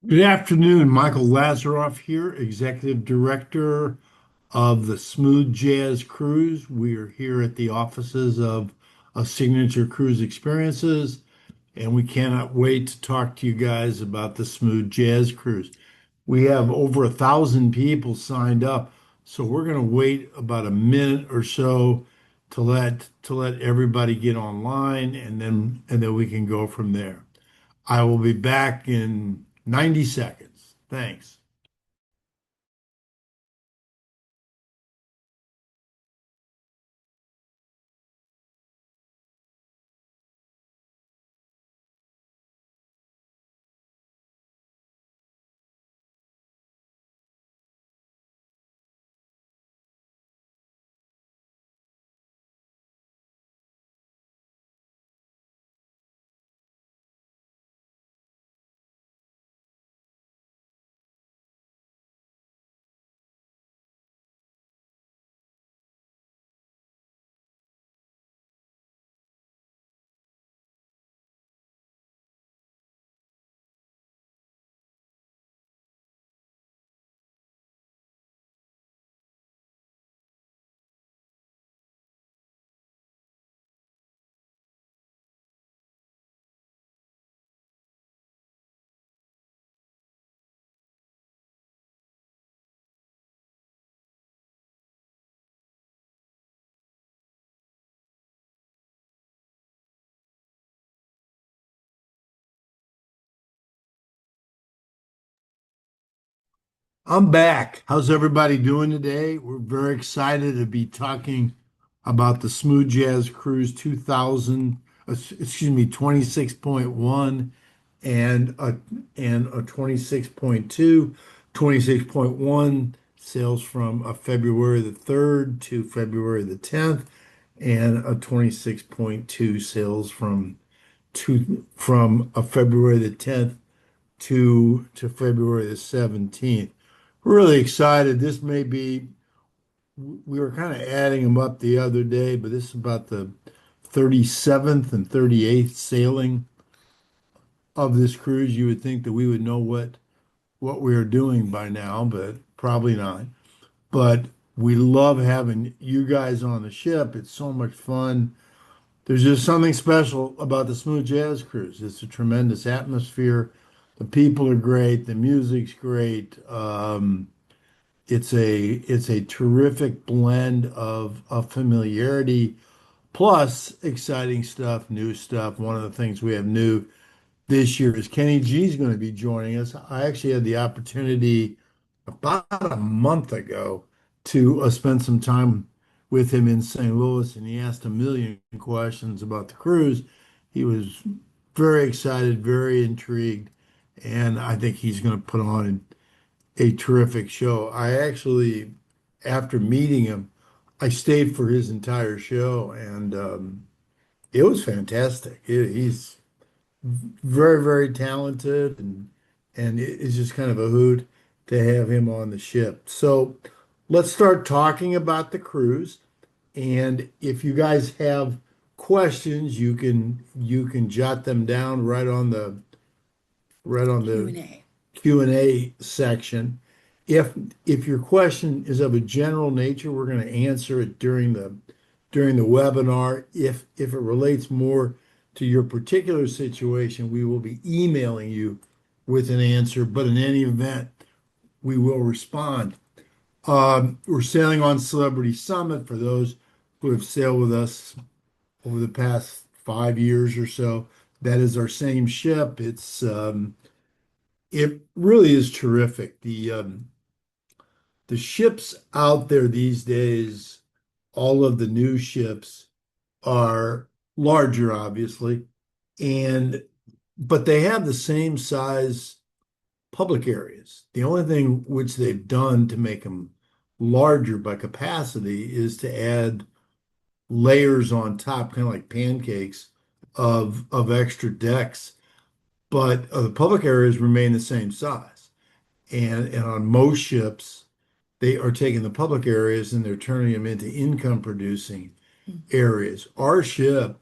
Good afternoon, Michael Lazaroff here, Executive Director of the Smooth Jazz Cruise. We are here at the offices of Signature Cruise Experiences, and we cannot wait to talk to you guys about the Smooth Jazz Cruise. We have over 1,000 people signed up, so we're going to wait about a minute or so to let everybody get online, and then we can go from there. I will be back in 90 seconds. Thanks. I'm back. How's everybody doing today? We're very excited to be talking about the Smooth Jazz Cruise 2000, excuse me, 26.1 and a 26.2. 26.1 sails from February the 3rd to February the 10th, and a 26.2 sails from February the 10th to February the 17th. We're really excited. This may be, we were kind of adding them up the other day, but this is about the 37th and 38th sailing of this cruise. You would think that we would know what we are doing by now, but probably not. But we love having you guys on the ship. It's so much fun. There's just something special about the Smooth Jazz Cruise. It's a tremendous atmosphere. The people are great. The music's great. It's a terrific blend of familiarity plus exciting stuff, new stuff. One of the things we have new this year is Kenny G is going to be joining us. I actually had the opportunity about a month ago to spend some time with him in St. Louis, and he asked a million questions about the cruise. He was very excited, very intrigued, and I think he's going to put on a terrific show. I actually, after meeting him, I stayed for his entire show, and it was fantastic. He's very, very talented, and it's just kind of a hoot to have him on the ship. So let's start talking about the cruise. And if you guys have questions, you can jot them down right on the Q&A. Q&A section. If if your question is of a general nature, we're going to answer it during the webinar. If it relates more to your particular situation, we will be emailing you with an answer, but in any event, we will respond. We're sailing on Celebrity Summit for those who have sailed with us over the past 5 years or so. That is our same ship. It really is terrific. The ships out there these days, all of the new ships are larger, obviously, and but they have the same size public areas. The only thing which they've done to make them larger by capacity is to add layers on top, kind of like pancakes of extra decks. But the public areas remain the same size. And on most ships, they are taking the public areas and they're turning them into income producing areas. Our ship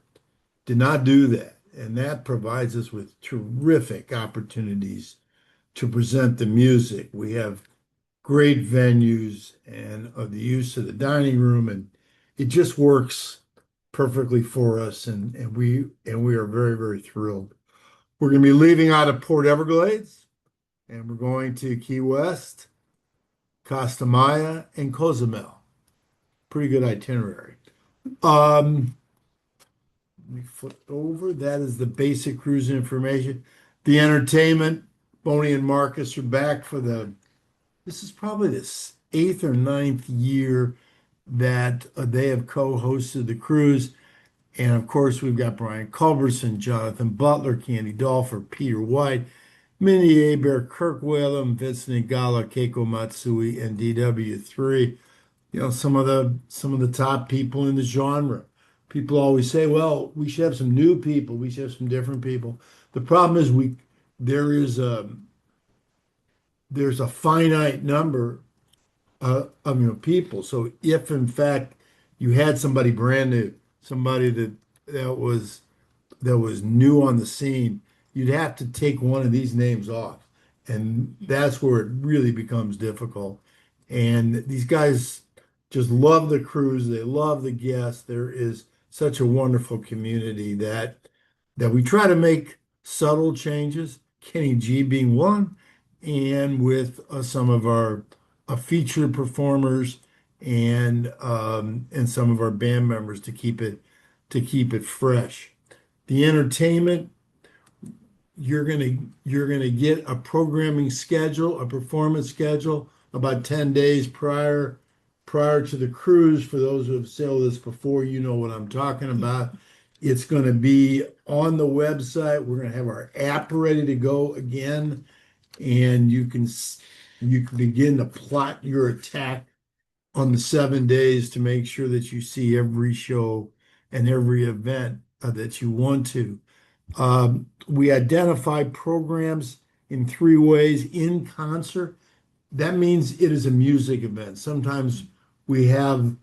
did not do that. And that provides us with terrific opportunities to present the music. We have great venues and the use of the dining room, and it just works perfectly for us, and we are very, very thrilled. We're going to be leaving out of Port Everglades, and we're going to Key West, Costa Maya, and Cozumel. Pretty good itinerary. Um, Let me flip over. That is the basic cruise information. The entertainment, Bonnie and Marcus are back for this is probably the eighth or ninth year that they have co-hosted the cruise. And of course, we've got Brian Culberson, Jonathan Butler, Candy Dolfer, Peter White, Minnie Aber, Kirk Whalum, Vincent Igala, Keiko Matsui, and DW3. Some of the top people in the genre. People always say, "Well, we should have some new people. We should have some different people." The problem is there is a there's a finite number of people. So if in fact you had somebody brand new, somebody that was that was new on the scene, you'd have to take one of these names off. And that's where it really becomes difficult. And these guys just love the cruise. They love the guests. There is such a wonderful community that we try to make subtle changes, Kenny G being one, and with some of our featured performers and some of our band members to keep it fresh. The entertainment, you're gonna get a programming schedule, a performance schedule about 10 days prior to the cruise. For those who have sailed this before, you know what I'm talking about. It's going to be on the website. We're going to have our app ready to go again, and you can begin to plot your attack on the 7 days to make sure that you see every show and every event that you want to. We identify programs in three ways: in concert. That means it is a music event. Sometimes we have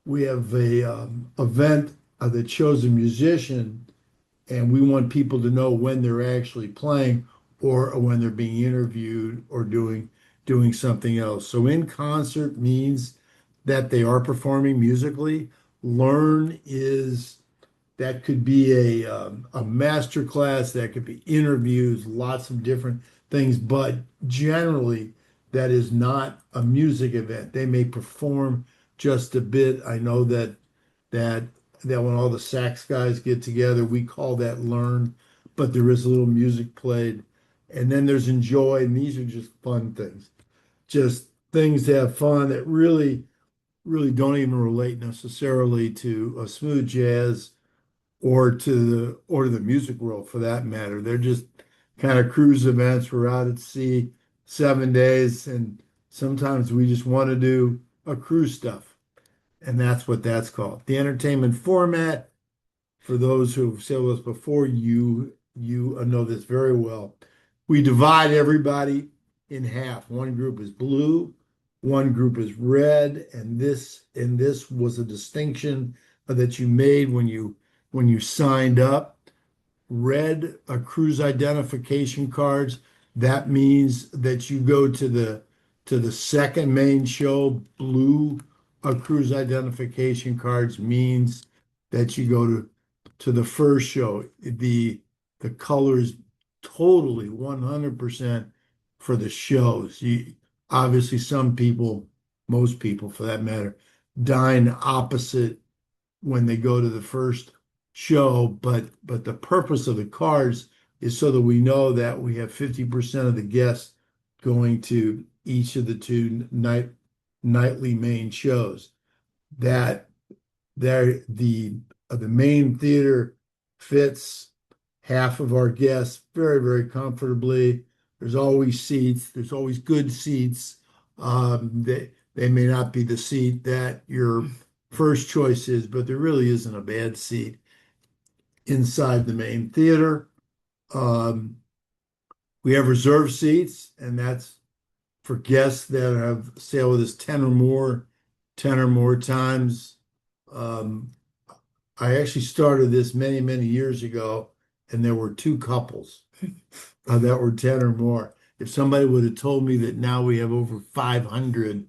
a event that shows a musician, and we want people to know when they're actually playing or when they're being interviewed or doing something else. So in concert means that they are performing musically. Learn is that could be a master class, that could be interviews, lots of different things, but generally that is not a music event. They may perform just a bit. I know that when all the sax guys get together, we call that learn, but there is a little music played. And then there's enjoy, and these are just fun things. Just things to have fun that really don't even relate necessarily to a smooth jazz or to the music world for that matter. They're just kind of cruise events. We're out at sea 7 days, and sometimes we just want to do a cruise stuff, and that's what that's called. The entertainment format, for those who've said this before, you know this very well. We divide everybody in half. One group is blue, one group is red, and this was a distinction that you made when you signed up. Red are cruise identification cards. That means that you go to the second main show. Blue cruise identification cards means that you go to the first show. The colors totally 100% for the shows. Obviously some people, most people for that matter, dine opposite when they go to the first show, but the purpose of the cards is so that we know that we have 50% of the guests going to each of the two nightly main shows. That the main theater fits half of our guests very, very comfortably. There's always seats. There's always good seats. They may not be the seat that your first choice is, but there really isn't a bad seat inside the main theater. Um, we have reserved seats, and that's for guests that have sailed with us 10 or more times. Um, I actually started this many, many years ago, and there were two couples that were 10 or more. if somebody would have told me that now we have over 500,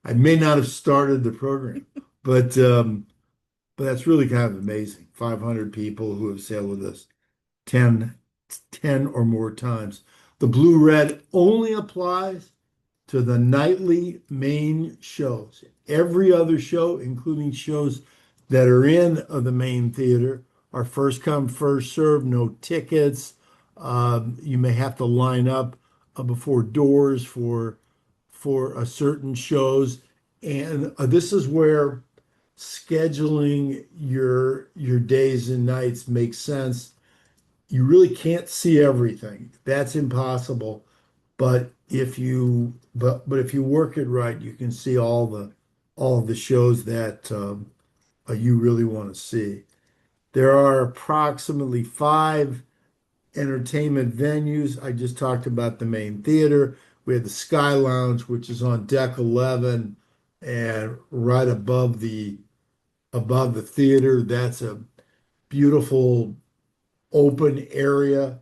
I may not have started the program. But but that's really kind of amazing. 500 people who have sailed with us 10, 10 or more times. The blue red only applies to the nightly main shows. Every other show, including shows that are in the main theater, are first come, first serve, no tickets. You may have to line up before doors for a certain shows, and this is where scheduling your days and nights makes sense. You really can't see everything. That's impossible. But if you work it right, you can see all of the shows that you really want to see. There are approximately five entertainment venues. I just talked about the main theater. We have the Sky Lounge, which is on deck 11 and right above the theater. That's a beautiful open area,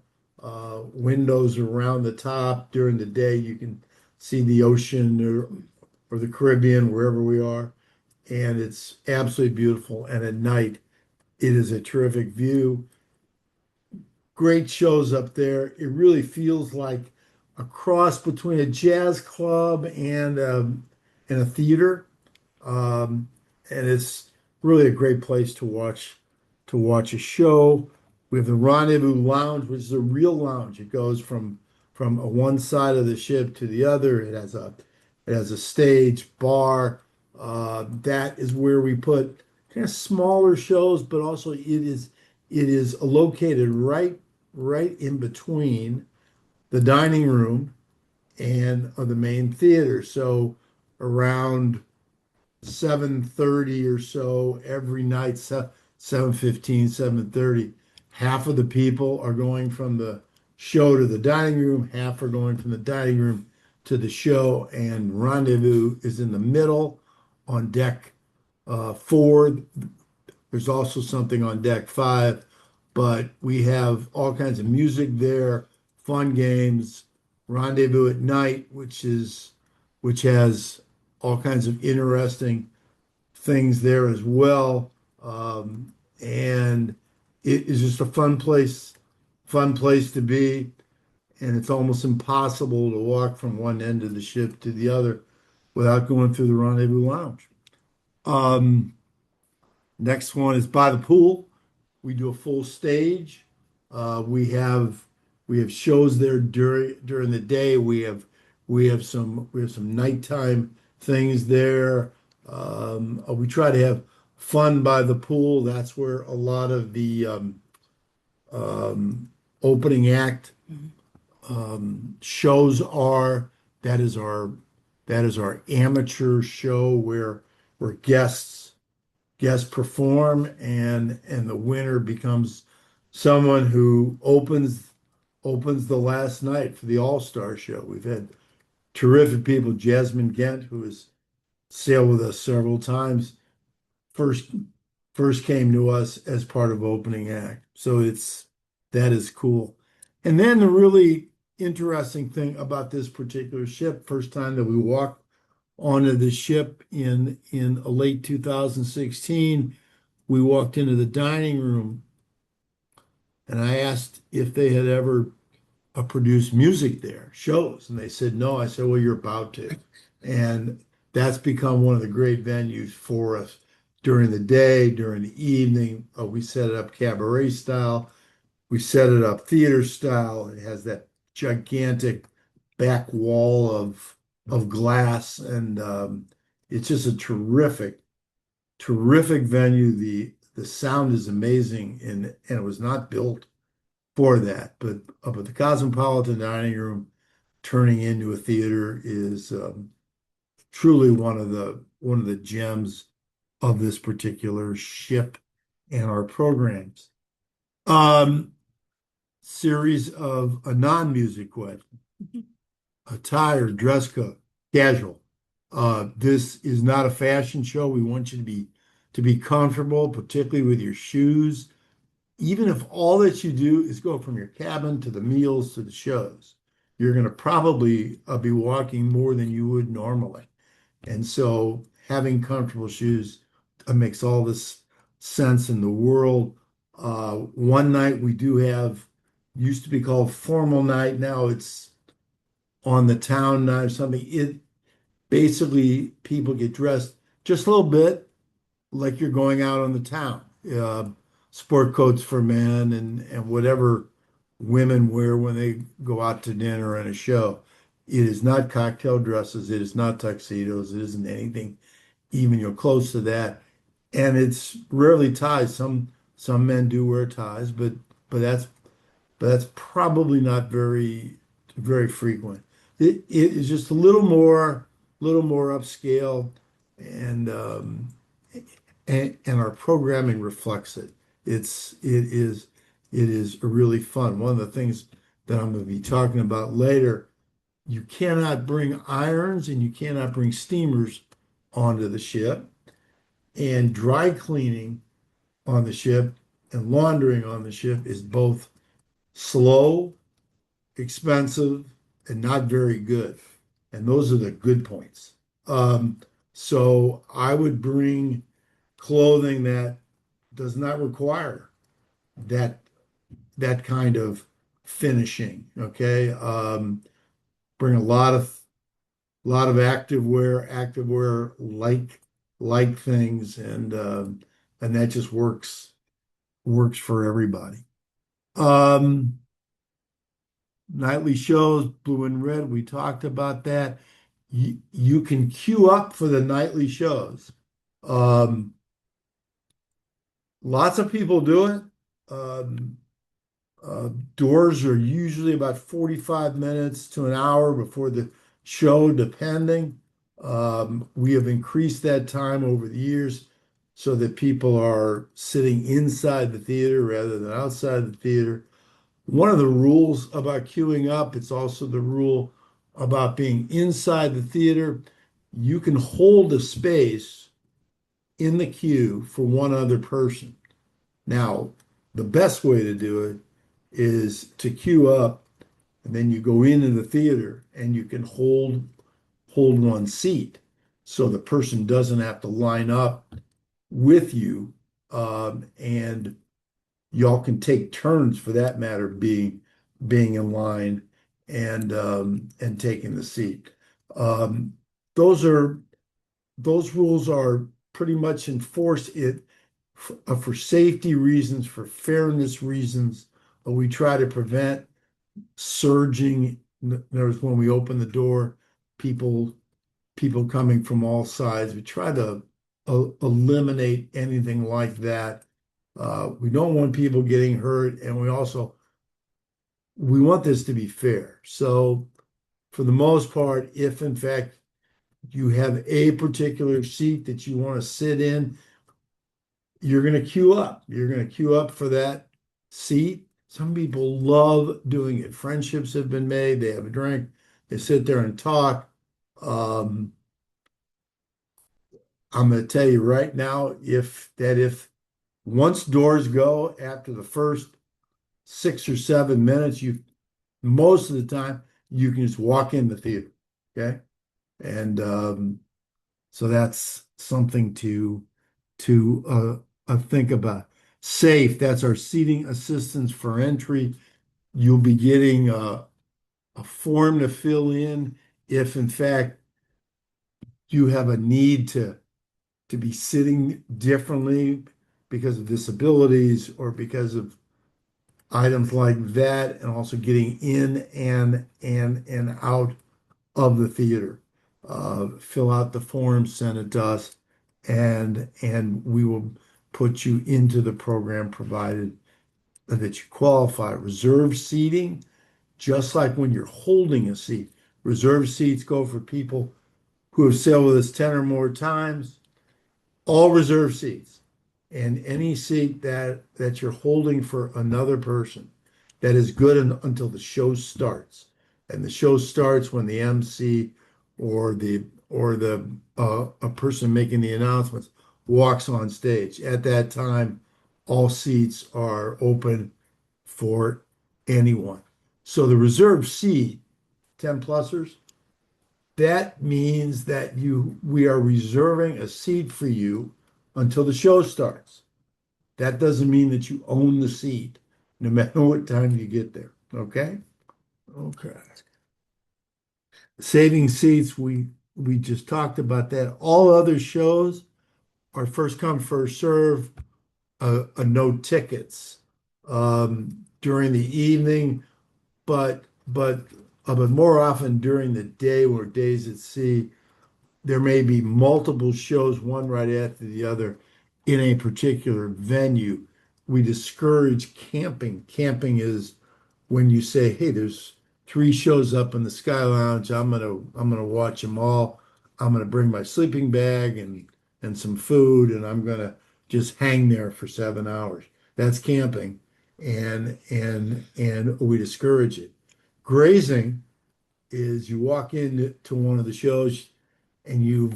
windows around the top. During the day, you can see the ocean or the Caribbean, wherever we are, and it's absolutely beautiful. And at night, it is a terrific view. Great shows up there. It really feels like a cross between a jazz club and a theater. Um, and it's really a great place to watch a show. We have the Rendezvous Lounge, which is a real lounge. It goes from a one side of the ship to the other. It has a stage, bar. That is where we put kind of smaller shows, but also it is located right in between the dining room and the main theater. So around 7:30 or so every night, 7:15, 7:30. Half of the people are going from the show to the dining room, half are going from the dining room to the show, and Rendezvous is in the middle on deck four. There's also something on deck five, but we have all kinds of music there, fun games, Rendezvous at night, which has all kinds of interesting things there as well. And it is just a fun place to be. And it's almost impossible to walk from one end of the ship to the other without going through the Rendezvous Lounge. Um, Next one is by the pool. We do a full stage. Uh, we have we have shows there during the day. We have some nighttime things there. We try to have fun by the pool. That's where a lot of the opening act shows are. That is our that is our amateur show where guests perform and the winner becomes someone who opens the last night for the All-Star show. We've had terrific people. Jasmine Gent, who has sailed with us several times, first first came to us as part of opening act. So it's that is cool. And then the really interesting thing about this particular ship, first time that we walked onto the ship in late 2016, we walked into the dining room and I asked if they had ever produced music there, shows, and they said no. I said, well, you're about to. And that's become one of the great venues for us during the day, during the evening. We set it up cabaret style. We set it up theater style. It has that gigantic back wall of glass, and it's just a terrific venue. The sound is amazing, and it was not built for that. But the Cosmopolitan Dining Room turning into a theater is truly one of the gems of this particular ship and our programs. Um, Series of a non-music question. Attire, dress code, casual. This is not a fashion show. We want you to be comfortable, particularly with your shoes. Even if all that you do is go from your cabin to the meals to the shows. you're going to probably be walking more than you would normally. And so having comfortable shoes makes all this sense in the world. One night we do have, used to be called formal night. Now it's on the town night or something. It basically people get dressed just a little bit like you're going out on the town. Uh, Sport coats for men and whatever women wear when they go out to dinner and a show. It is not cocktail dresses. It is not tuxedos. It isn't anything even close to that. And it's rarely ties. Some men do wear ties, but that's probably not very frequent. It is just a little more upscale, and and our programming reflects it. It is really fun. One of the things that I'm going to be talking about later, you cannot bring irons and you cannot bring steamers onto the ship, and dry cleaning on the ship and laundering on the ship is both slow, expensive, and not very good. And those are the good points. Um, so I would bring clothing that does not require that that kind of finishing. Okay. Bring a lot of active wear like things, and that just works for everybody. Um, Nightly shows, blue and red, we talked about that. You can queue up for the nightly shows. Um, Lots of people do it. Um, Doors are usually about 45 minutes to an hour before the show, depending. We have increased that time over the years so that people are sitting inside the theater rather than outside the theater. One of the rules about queuing up, it's also the rule about being inside the theater. You can hold a space in the queue for one other person. Now, the best way to do it is to queue up and then you go into the theater and you can hold one seat so the person doesn't have to line up with you, and y'all can take turns for that matter being in line and taking the seat. Um, those are those rules are pretty much enforced for safety reasons, for fairness reasons. We try to prevent surging. In other words, when we open the door, people people coming from all sides. We try to eliminate anything like that. We don't want people getting hurt, and we want this to be fair. So, for the most part, if in fact you have a particular seat that you want to sit in, you're going to queue up. You're going to queue up for that seat. Some people love doing it. Friendships have been made. They have a drink. They sit there and talk. Um, I'm going to tell you right now, if once doors go after the first 6 or 7 minutes, you most of the time you can just walk in the theater. Okay. And so that's something to think about. Safe, that's our seating assistance for entry. You'll be getting a form to fill in if, in fact, you have a need to be sitting differently because of disabilities or because of items like that, and also getting in and out of the theater. Fill out the form, send it to us, and we will put you into the program provided that you qualify. Reserve seating, just like when you're holding a seat. Reserve seats go for people who have sailed with us 10 or more times, all reserve seats, and any seat that you're holding for another person that is good until the show starts. And the show starts when the MC or the a person making the announcements walks on stage. At that time, all seats are open for anyone. So the reserved seat 10 plusers, that means that we are reserving a seat for you until the show starts. That doesn't mean that you own the seat, no matter what time you get there. Okay? Okay. Saving seats, we just talked about that. All other shows are first come, first serve, no tickets during the evening, but more often during the day or days at sea, there may be multiple shows, one right after the other, in a particular venue. We discourage camping. Camping is when you say, "Hey, there's three shows up in the Sky Lounge. I'm gonna watch them all. I'm gonna bring my sleeping bag and some food, and I'm gonna just hang there for 7 hours." That's camping, and we discourage it. Grazing is you walk into one of the shows and you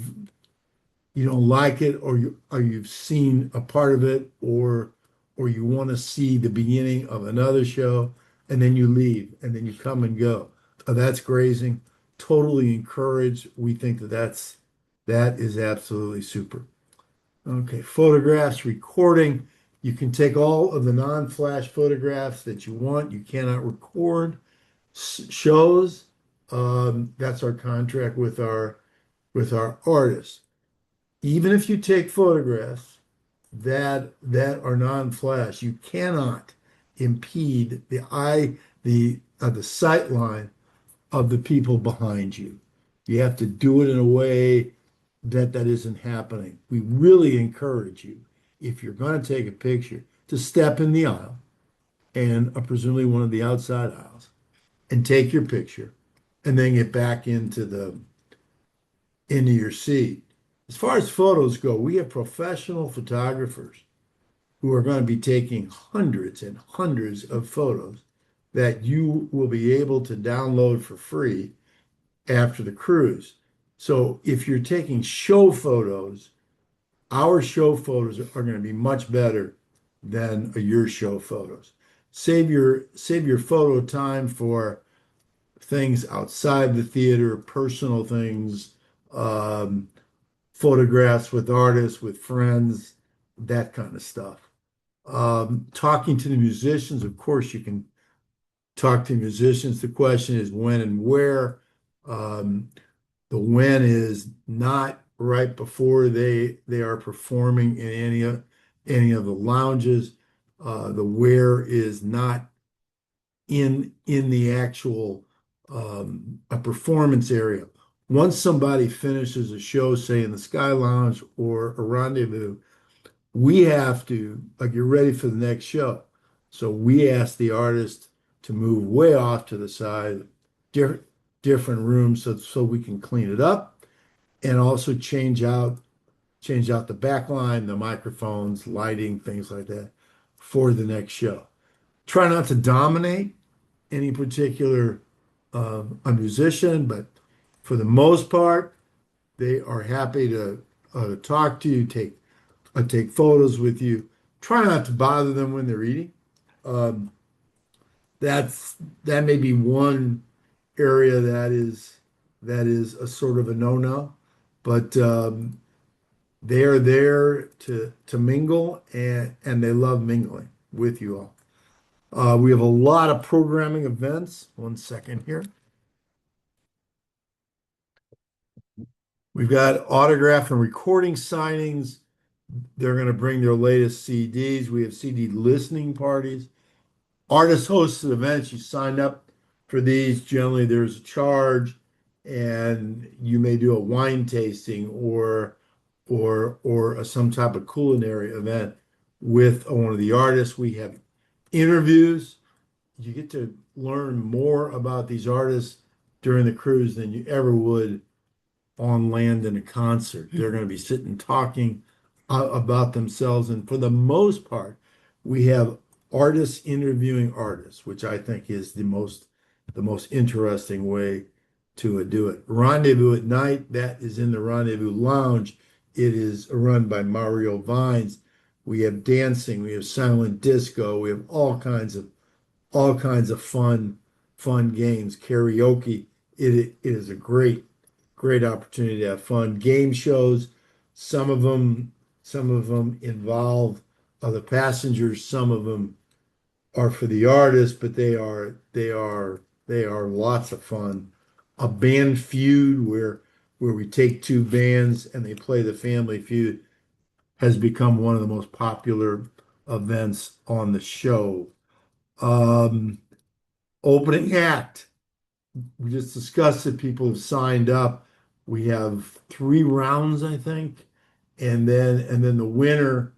don't like it, or you've seen a part of it, or you want to see the beginning of another show, and then you leave and then you come and go. That's grazing. Totally encouraged. We think that is absolutely super. Okay, photographs, recording. You can take all of the non-flash photographs that you want. You cannot record shows. That's our contract with our artists. Even if you take photographs that are non-flash, you cannot impede the sight line of the people behind you. You have to do it in a way that isn't happening. We really encourage you, if you're going to take a picture, to step in the aisle, and presumably one of the outside aisles, and take your picture, and then get back into your seat. As far as photos go, we have professional photographers who are going to be taking hundreds and hundreds of photos that you will be able to download for free after the cruise. So if you're taking show photos, our show photos are going to be much better than your show photos. Save your photo time for things outside the theater, personal things, um, photographs with artists, with friends, that kind of stuff. Talking to the musicians, of course, you can talk to musicians. The question is when and where. Um, the when is not right before they are performing in any of the lounges. The where is not in the actual a performance area. Once somebody finishes a show, say in the Sky Lounge or a rendezvous, we have to, like, you're ready for the next show. So we ask the artist to move way off to the side, different different rooms, so we can clean it up and also change out the back line, the microphones, lighting, things like that for the next show. Try not to dominate any particular a musician, but for the most part, they are happy to talk to you, take photos with you. Try not to bother them when they're eating. Um, that may be one area that is a sort of a no-no, but they are there to mingle, and they love mingling with you all. We have a lot of programming events. One second here. We've got autograph and recording signings. They're going to bring their latest CDs. We have CD listening parties. Artist hosted events. You sign up for these. Generally, there's a charge, and you may do a wine tasting or some type of culinary event with one of the artists. We have interviews. You get to learn more about these artists during the cruise than you ever would on land in a concert. They're going to be sitting talking about themselves. And for the most part, we have artists interviewing artists, which I think is the most interesting way to do it. Rendezvous at night, that is in the Rendezvous Lounge. It is run by Mario Vines. We have dancing, we have silent disco, we have all kinds of fun games, karaoke it is a great opportunity to have fun. Game shows, some of them, some of them involve other passengers, some of them are for the artists, but they are lots of fun. A band feud where we take two bands and they play the Family Feud has become one of the most popular events on the show. Um, Opening act. We just discussed that people have signed up. We have three rounds, I think, and then the winner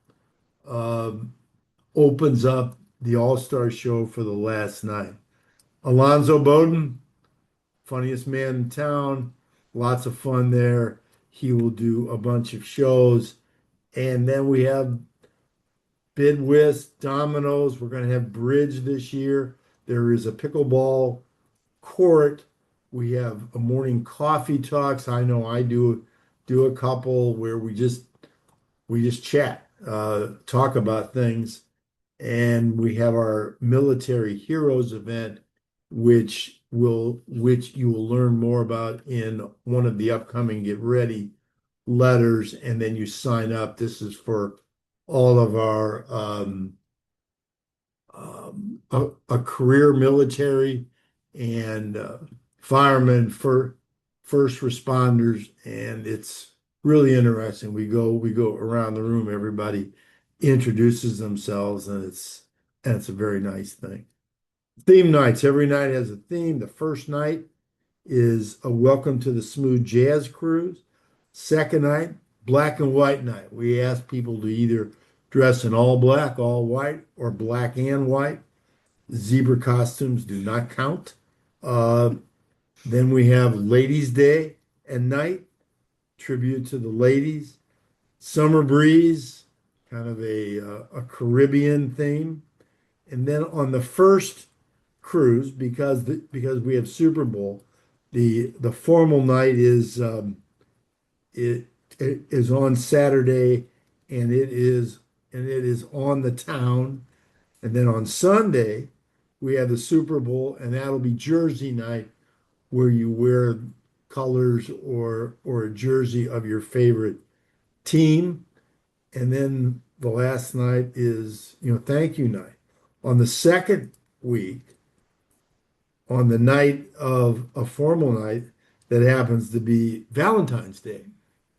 um, opens up the All-Star show for the last night. Alonzo Bowden, funniest man in town, lots of fun there. He will do a bunch of shows, and then we have bid whist, dominoes. We're going to have bridge this year. There is a pickleball court. We have a morning coffee talks. I know I do a couple where we just chat, talk about things, and we have our military heroes event, which you will learn more about in one of the upcoming Get Ready letters, and then you sign up. This is for all of our a career military and firemen for first responders, and it's really interesting. We go around the room, everybody introduces themselves, and it's a very nice thing. Theme nights, every night has a theme. The first night is a welcome to the smooth jazz cruise. Second night, black and white night. We ask people to either dress in all black, all white, or black and white. Zebra costumes do not count. Uh, then we have Ladies' Day and night, tribute to the ladies. Summer Breeze, kind of a Caribbean theme. And then on the first cruise, because we have Super Bowl, the formal night it, it is on Saturday, and it is on the town. And then on Sunday, we have the Super Bowl, and that'll be Jersey night, where you wear colors or a jersey of your favorite team. And then the last night is, thank you night. On the second week, on the night of a formal night, that happens to be Valentine's Day.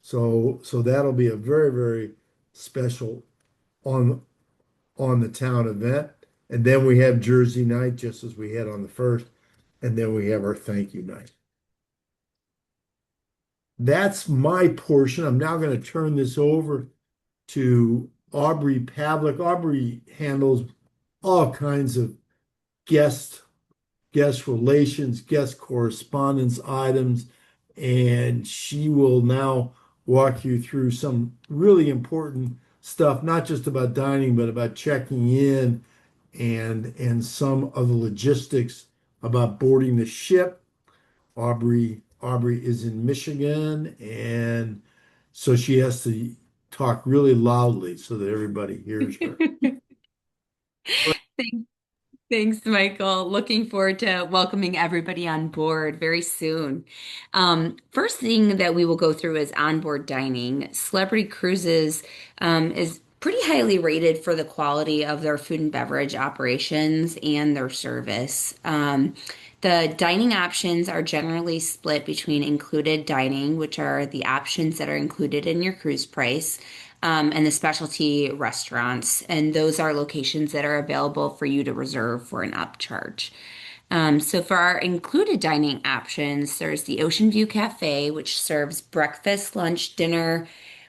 So that'll be a very, very special on on the town event. And then we have Jersey night, just as we had on the first, and then we have our thank you night. That's my portion. I'm now going to turn this over to Aubrey Pavlik. Aubrey handles all kinds of guest guest relations, guest correspondence items, and she will now walk you through some really important stuff, not just about dining, but about checking in and some of the logistics about boarding the ship. Aubrey is in Michigan, and so she has to talk really loudly so that everybody hears her. Thanks, thanks, Michael. Looking forward to welcoming everybody on board very soon. First thing that we will go through is onboard dining. Celebrity Cruises is pretty highly rated for the quality of their food and beverage operations and their service. The dining options are generally split between included dining, which are the options that are included in your cruise price, and the specialty restaurants. And those are locations that are available for you to reserve for an upcharge. So for our included dining options, there's the Ocean View Cafe, which serves breakfast, lunch, dinner,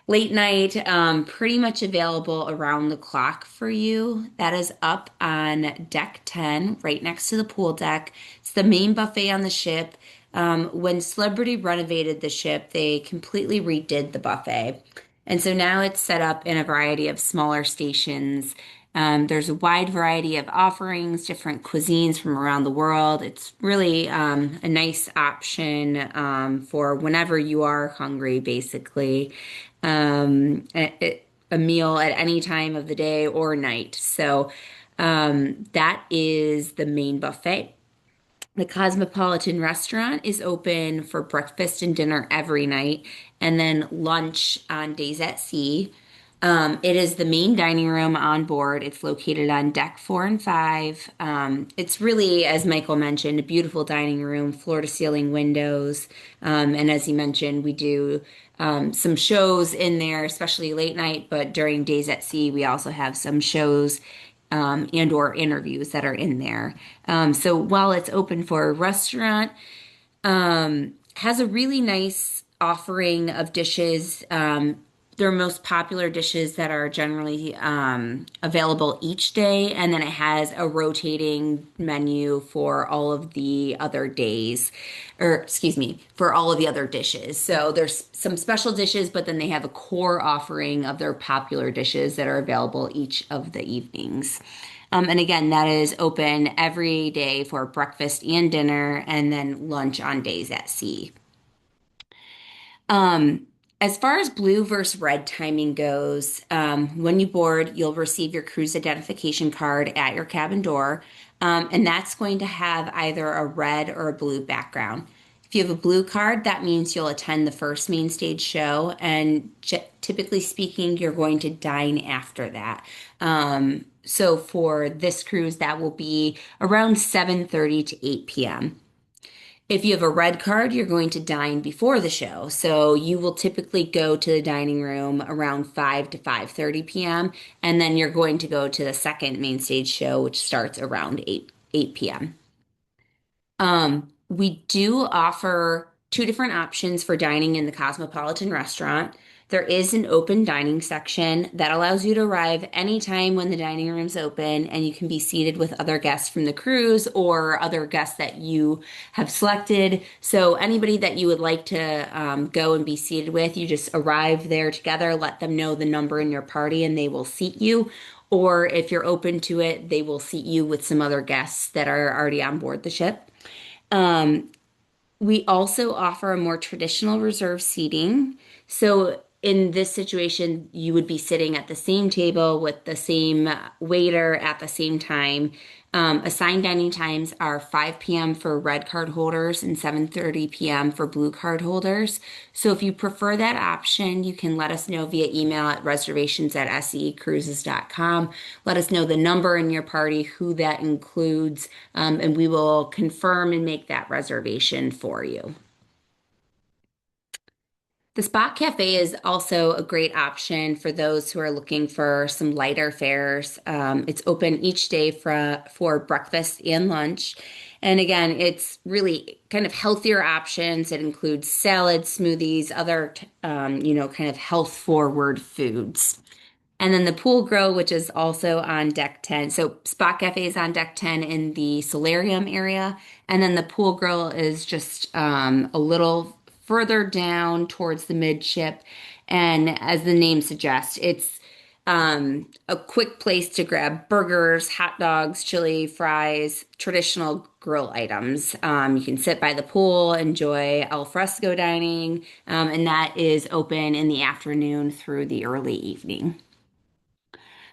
late night, pretty much available around the clock for you. That is up on deck 10, right next to the pool deck. It's the main buffet on the ship. When Celebrity renovated the ship, they completely redid the buffet. And so now it's set up in a variety of smaller stations. There's a wide variety of offerings, different cuisines from around the world. It's really a nice option for whenever you are hungry, basically. A meal at any time of the day or night. So that is the main buffet. The Cosmopolitan restaurant is open for breakfast and dinner every night, and then lunch on days at sea. It is the main dining room on board. It's located on deck 4 and 5. It's really, as Michael mentioned, a beautiful dining room, floor to ceiling windows. And as he mentioned, we do some shows in there, especially late night, but during days at sea, we also have some shows and or interviews that are in there. So while it's open for a restaurant, has a really nice offering of dishes. Their most popular dishes that are generally available each day, and then it has a rotating menu for all of the other days, or excuse me, for all of the other dishes. So there's some special dishes, but then they have a core offering of their popular dishes that are available each of the evenings. And again, that is open every day for breakfast and dinner, and then lunch on days at sea. Um, as far as blue versus red timing goes, when you board, you'll receive your cruise identification card at your cabin door, and that's going to have either a red or a blue background. If you have a blue card, that means you'll attend the first main stage show, and typically speaking, you're going to dine after that. So for this cruise, that will be around 7:30 to 8 p.m. If you have a red card, you're going to dine before the show. So you will typically go to the dining room around 5 to 5:30 p.m. and then you're going to go to the second main stage show, which starts around 8 p.m. We do offer two different options for dining in the Cosmopolitan restaurant. There is an open dining section that allows you to arrive anytime when the dining room's open, and you can be seated with other guests from the cruise or other guests that you have selected. So, anybody that you would like to go and be seated with, you just arrive there together, let them know the number in your party, and they will seat you. Or if you're open to it, they will seat you with some other guests that are already on board the ship. Um, we also offer a more traditional reserve seating. So in this situation, you would be sitting at the same table with the same waiter at the same time. Assigned dining times are 5 p.m. for red card holders and 7:30 p.m. for blue card holders. So if you prefer that option, you can let us know via email at reservations@secruises.com. Let us know the number in your party, who that includes, and we will confirm and make that reservation for you. The Spot Cafe is also a great option for those who are looking for some lighter fares. It's open each day for breakfast and lunch. And again, it's really kind of healthier options. It includes salads, smoothies, other, kind of health forward foods. And then the pool grill, which is also on deck 10. So Spot Cafe is on deck 10 in the solarium area. And then the pool grill is just a little further down towards the midship. And as the name suggests, it's a quick place to grab burgers, hot dogs, chili, fries, traditional grill items. You can sit by the pool, enjoy al fresco dining, and that is open in the afternoon through the early evening.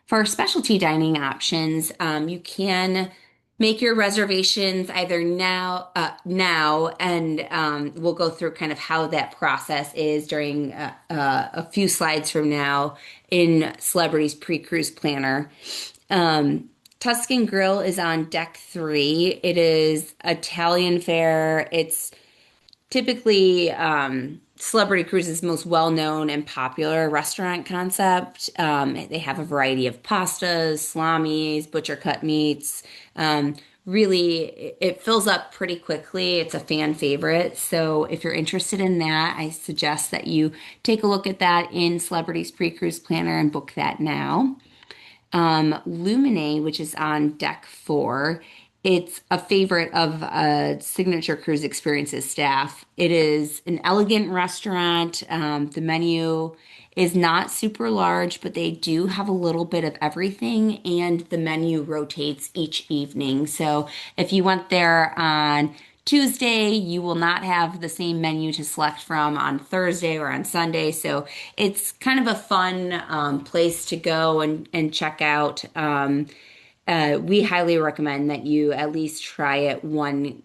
For specialty dining options, you can make your reservations either now, and we'll go through kind of how that process is during a few slides from now in Celebrity's Pre-Cruise Planner. Tuscan Grill is on deck 3. It is Italian fare. It's typically Celebrity Cruise's most well-known and popular restaurant concept. They have a variety of pastas, salamis, butcher cut meats. Really, it fills up pretty quickly. It's a fan favorite. So if you're interested in that, I suggest that you take a look at that in Celebrity's Pre-Cruise Planner and book that now. Lumine, which is on deck 4. It's a favorite of Signature Cruise Experiences staff. It is an elegant restaurant. The menu is not super large, but they do have a little bit of everything, and the menu rotates each evening. So if you went there on Tuesday, you will not have the same menu to select from on Thursday or on Sunday. So it's kind of a fun place to go and check out. We highly recommend that you at least try it one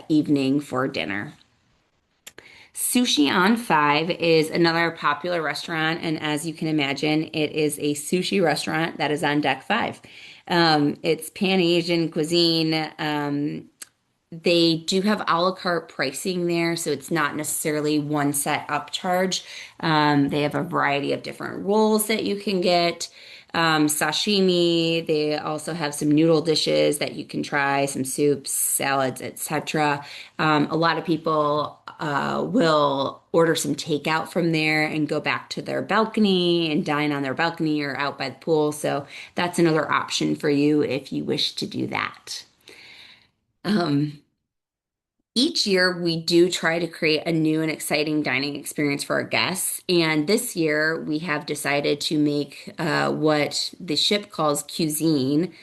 evening for dinner. Sushi on Five is another popular restaurant, and as you can imagine, it is a sushi restaurant that is on deck five. It's Pan Asian cuisine. They do have a la carte pricing there, so it's not necessarily one set upcharge. They have a variety of different rolls that you can get, sashimi. They also have some noodle dishes that you can try, some soups, salads, etc. A lot of people will order some takeout from there and go back to their balcony and dine on their balcony or out by the pool. So that's another option for you if you wish to do that. Um, Each year, we do try to create a new and exciting dining experience for our guests. And this year, we have decided to make what the ship calls cuisine.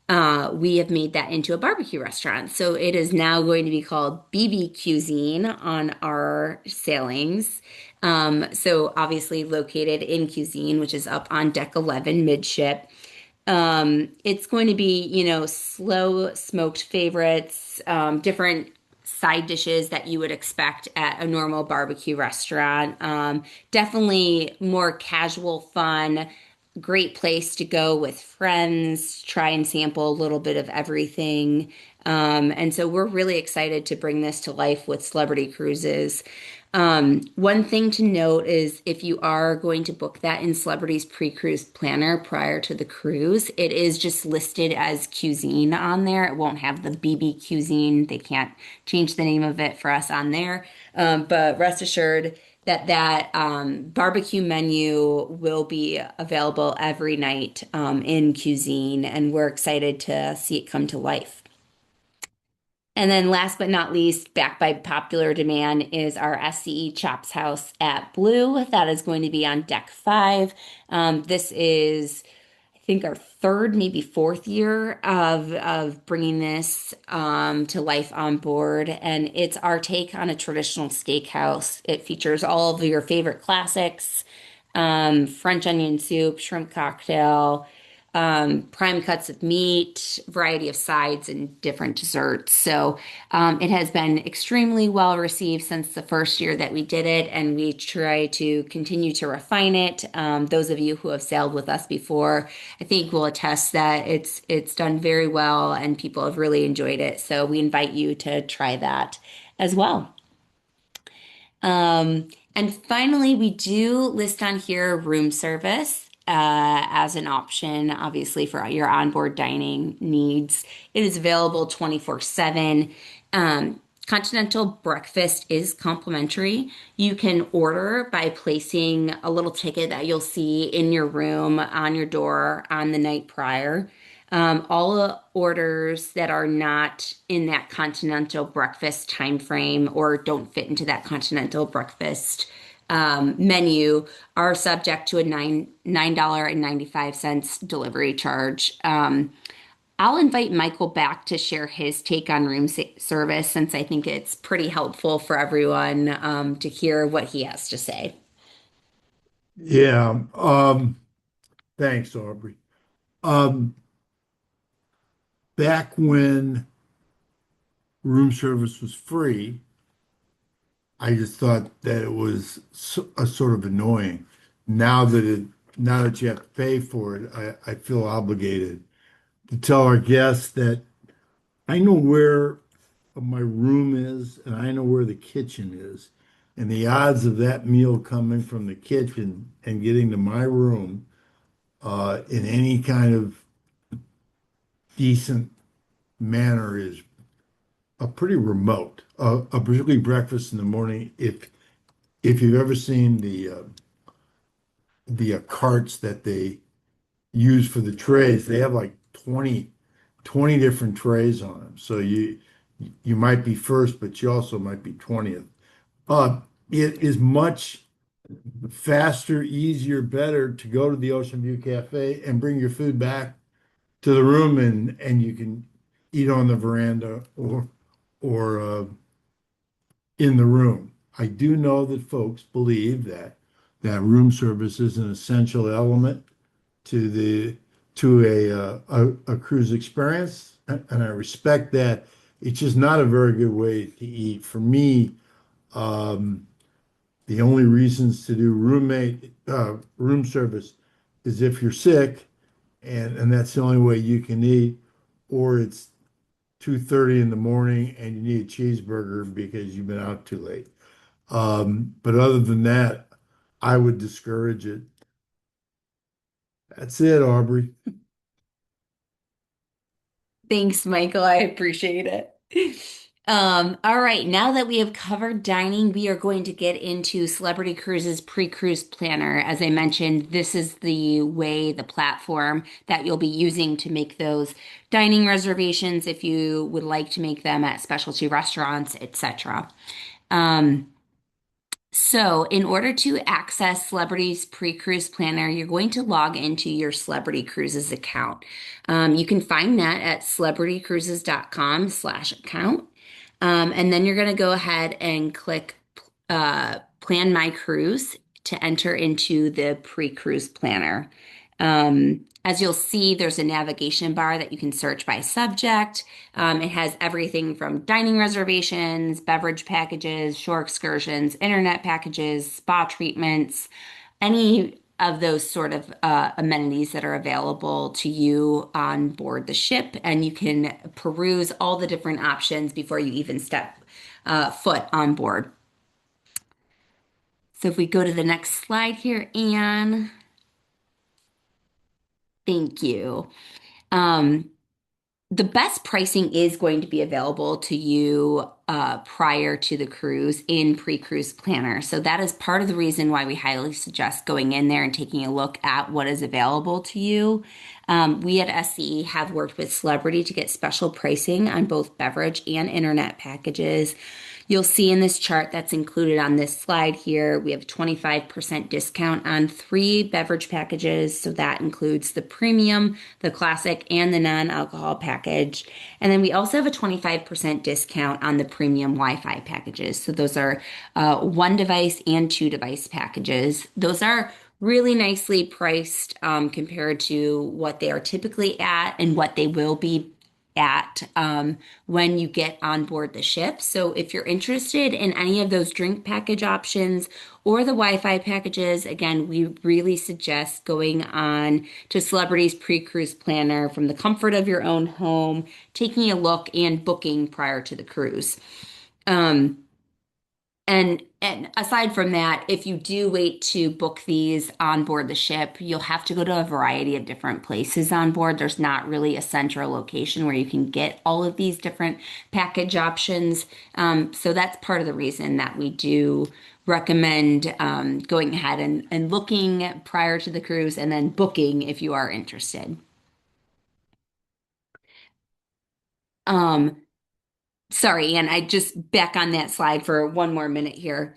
We have made that into a barbecue restaurant. So it is now going to be called BB Cuisine on our sailings. So obviously located in Cuisine, which is up on deck 11 midship. It's going to be, slow smoked favorites, different side dishes that you would expect at a normal barbecue restaurant. Definitely more casual fun, great place to go with friends, try and sample a little bit of everything. And so we're really excited to bring this to life with Celebrity Cruises. One thing to note is if you are going to book that in Celebrity's pre-cruise planner prior to the cruise, it is just listed as cuisine on there. It won't have the BB cuisine. They can't change the name of it for us on there. But rest assured that barbecue menu will be available every night in cuisine, and we're excited to see it come to life. And then last but not least, back by popular demand, is our SCE Chops House at Blue. That is going to be on deck five. This is, I think, our third, maybe fourth year of bringing this to life on board. And it's our take on a traditional steakhouse. It features all of your favorite classics, French onion soup, shrimp cocktail, prime cuts of meat, variety of sides, and different desserts. So it has been extremely well received since the first year that we did it, and we try to continue to refine it. Those of you who have sailed with us before, I think will attest that it's done very well, and people have really enjoyed it. So we invite you to try that as well. And finally, we do list on here room service as an option, obviously, for your onboard dining needs. It is available 24/7. Continental breakfast is complimentary. You can order by placing a little ticket that you'll see in your room on your door on the night prior. All orders that are not in that continental breakfast time frame or don't fit into that continental breakfast menu are subject to a $9.95 delivery charge. I'll invite Michael back to share his take on service since I think it's pretty helpful for everyone to hear what he has to say. Yeah. Thanks, Aubrey. Um, Back when room service was free, I just thought that it was a sort of annoying. Now that you have to pay for it, I feel obligated to tell our guests that I know where my room is and I know where the kitchen is. And the odds of that meal coming from the kitchen and getting to my room in any kind of decent manner is pretty remote. Particularly breakfast in the morning. If you've ever seen the carts that they use for the trays, they have like 20 different trays on them. So you might be first, but you also might be 20th. It is much faster, easier, better to go to the Ocean View Cafe and bring your food back to the room and you can eat on the veranda or in the room. I do know that folks believe that room service is an essential element to to a cruise experience, and I respect that. It's just not a very good way to eat. For me, um, the only reasons to do room service is if you're sick, and that's the only way you can eat, or it's 2:30 in the morning and you need a cheeseburger because you've been out too late. But other than that, I would discourage it. That's it, Aubrey. Thanks, Michael. I appreciate it. All right, now that we have covered dining, we are going to get into Celebrity Cruises pre-cruise planner. As I mentioned, this is the way, the platform that you'll be using to make those dining reservations if you would like to make them at specialty restaurants, etc. So, in order to access Celebrity's pre-cruise planner, you're going to log into your Celebrity Cruises account. You can find that at celebritycruises.com/account. And then you're going to go ahead and click Plan My Cruise to enter into the pre-cruise planner. As you'll see, there's a navigation bar that you can search by subject. It has everything from dining reservations, beverage packages, shore excursions, internet packages, spa treatments, any of those sort of amenities that are available to you on board the ship. And you can peruse all the different options before you even step foot on board. So if we go to the next slide here, Anne, thank you. Um, the best pricing is going to be available to you prior to the cruise in pre-cruise planner. So that is part of the reason why we highly suggest going in there and taking a look at what is available to you. We at SE have worked with Celebrity to get special pricing on both beverage and internet packages. You'll see in this chart that's included on this slide here, we have a 25% discount on 3 beverage packages. So that includes the premium, the classic, and the non-alcohol package. And then we also have a 25% discount on the premium Wi-Fi packages. So those are 1 device and 2 device packages. Those are really nicely priced compared to what they are typically at and what they will be at when you get on board the ship. So if you're interested in any of those drink package options or the Wi-Fi packages, again, we really suggest going on to Celebrity's pre-cruise planner from the comfort of your own home, taking a look and booking prior to the cruise. And aside from that, if you do wait to book these on board the ship, you'll have to go to a variety of different places on board. There's not really a central location where you can get all of these different package options. So that's part of the reason that we do recommend going ahead and looking prior to the cruise and then booking if you are interested. Um, Sorry, and I just back on that slide for one more minute here.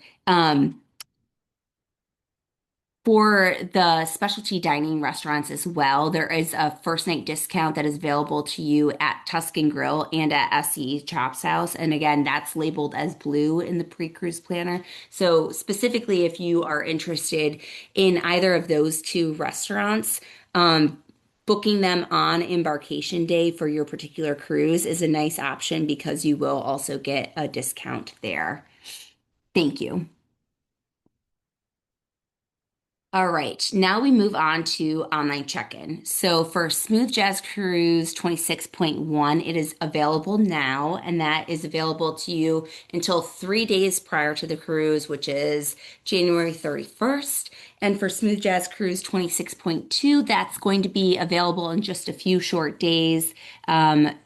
For the specialty dining restaurants as well, there is a first night discount that is available to you at Tuscan Grill and at SE Chops House. And again, that's labeled as blue in the pre-cruise planner. So specifically, if you are interested in either of those 2 restaurants, booking them on embarkation day for your particular cruise is a nice option because you will also get a discount there. Thank you. All right, now we move on to online check-in. So for Smooth Jazz Cruise 26.1, it is available now, and that is available to you until 3 days prior to the cruise, which is January 31st. And for Smooth Jazz Cruise 26.2, that's going to be available in just a few short days,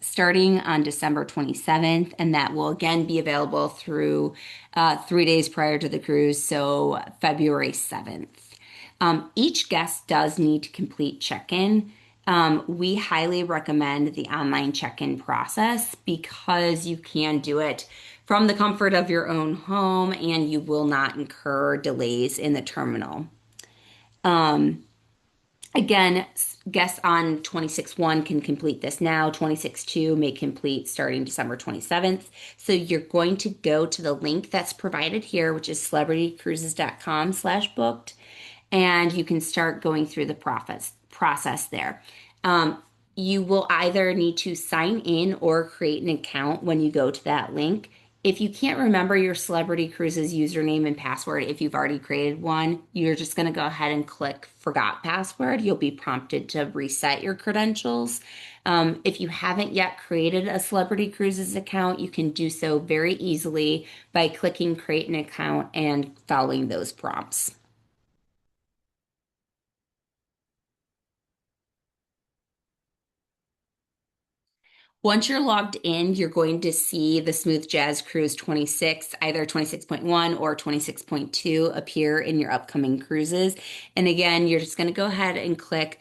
starting on December 27th, and that will again be available through 3 days prior to the cruise, so February 7th. Each guest does need to complete check-in. We highly recommend the online check-in process because you can do it from the comfort of your own home and you will not incur delays in the terminal. Again, guests on 26.1 can complete this now. 26.2 may complete starting December 27th. So you're going to go to the link that's provided here, which is celebritycruises.com/booked, and you can start going through the process there. Um, you will either need to sign in or create an account when you go to that link. If you can't remember your Celebrity Cruises username and password, if you've already created one, you're just going to go ahead and click Forgot Password. You'll be prompted to reset your credentials. If you haven't yet created a Celebrity Cruises account, you can do so very easily by clicking Create an Account and following those prompts. Once you're logged in, you're going to see the Smooth Jazz Cruise 26, either 26.1 or 26.2 appear in your upcoming cruises. And again, you're just going to go ahead and click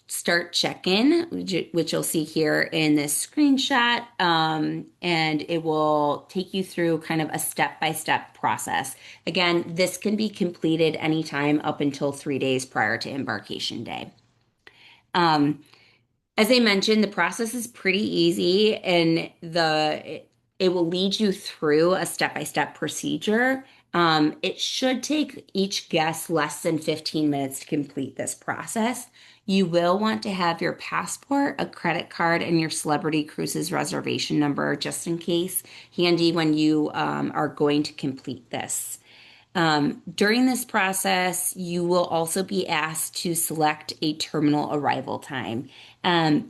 Start Check-in, which you'll see here in this screenshot. And it will take you through kind of a step-by-step process. Again, this can be completed anytime up until 3 days prior to embarkation day. As I mentioned, the process is pretty easy and it will lead you through a step-by-step procedure. It should take each guest less than 15 minutes to complete this process. You will want to have your passport, a credit card, and your Celebrity Cruises reservation number just in case handy when you are going to complete this. During this process, you will also be asked to select a terminal arrival time.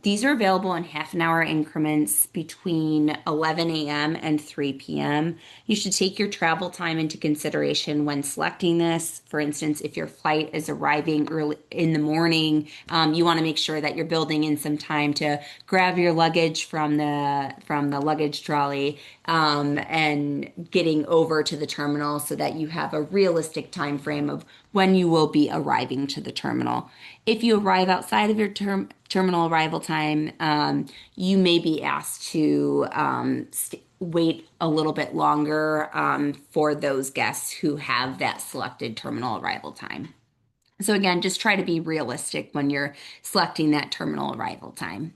These are available in half an hour increments between 11 a.m. and 3 p.m. You should take your travel time into consideration when selecting this. For instance, if your flight is arriving early in the morning, you want to make sure that you're building in some time to grab your luggage from the luggage trolley and getting over to the terminal so that you have a realistic time frame of when you will be arriving to the terminal. If you arrive outside of your terminal arrival time, you may be asked to wait a little bit longer for those guests who have that selected terminal arrival time. So again, just try to be realistic when you're selecting that terminal arrival time.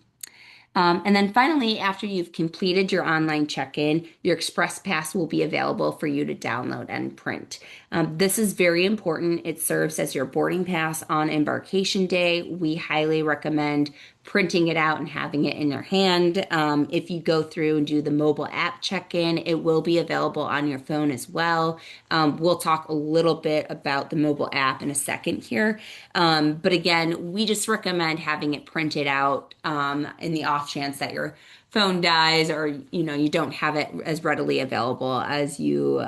And then finally, after you've completed your online check-in, your Express Pass will be available for you to download and print. This is very important. It serves as your boarding pass on embarkation day. We highly recommend printing it out and having it in your hand. If you go through and do the mobile app check-in, it will be available on your phone as well. We'll talk a little bit about the mobile app in a second here. But again, we just recommend having it printed out in the off chance that your phone dies or you don't have it as readily available as you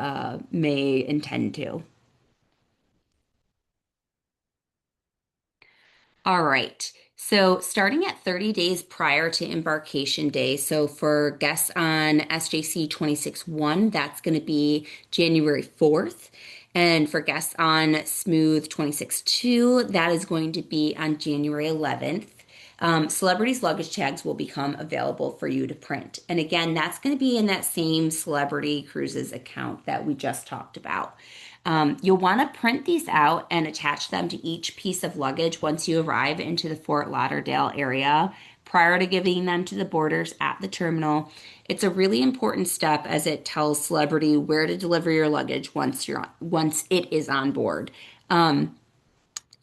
may intend to. All right. So, starting at 30 days prior to embarkation day, so for guests on SJC 26-1, that's going to be January 4th. And for guests on Smooth 26-2, that is going to be on January 11th. Celebrities' luggage tags will become available for you to print. And again, that's going to be in that same Celebrity Cruises account that we just talked about. You'll want to print these out and attach them to each piece of luggage once you arrive into the Fort Lauderdale area prior to giving them to the boarders at the terminal. It's a really important step as it tells Celebrity where to deliver your luggage once it is on board.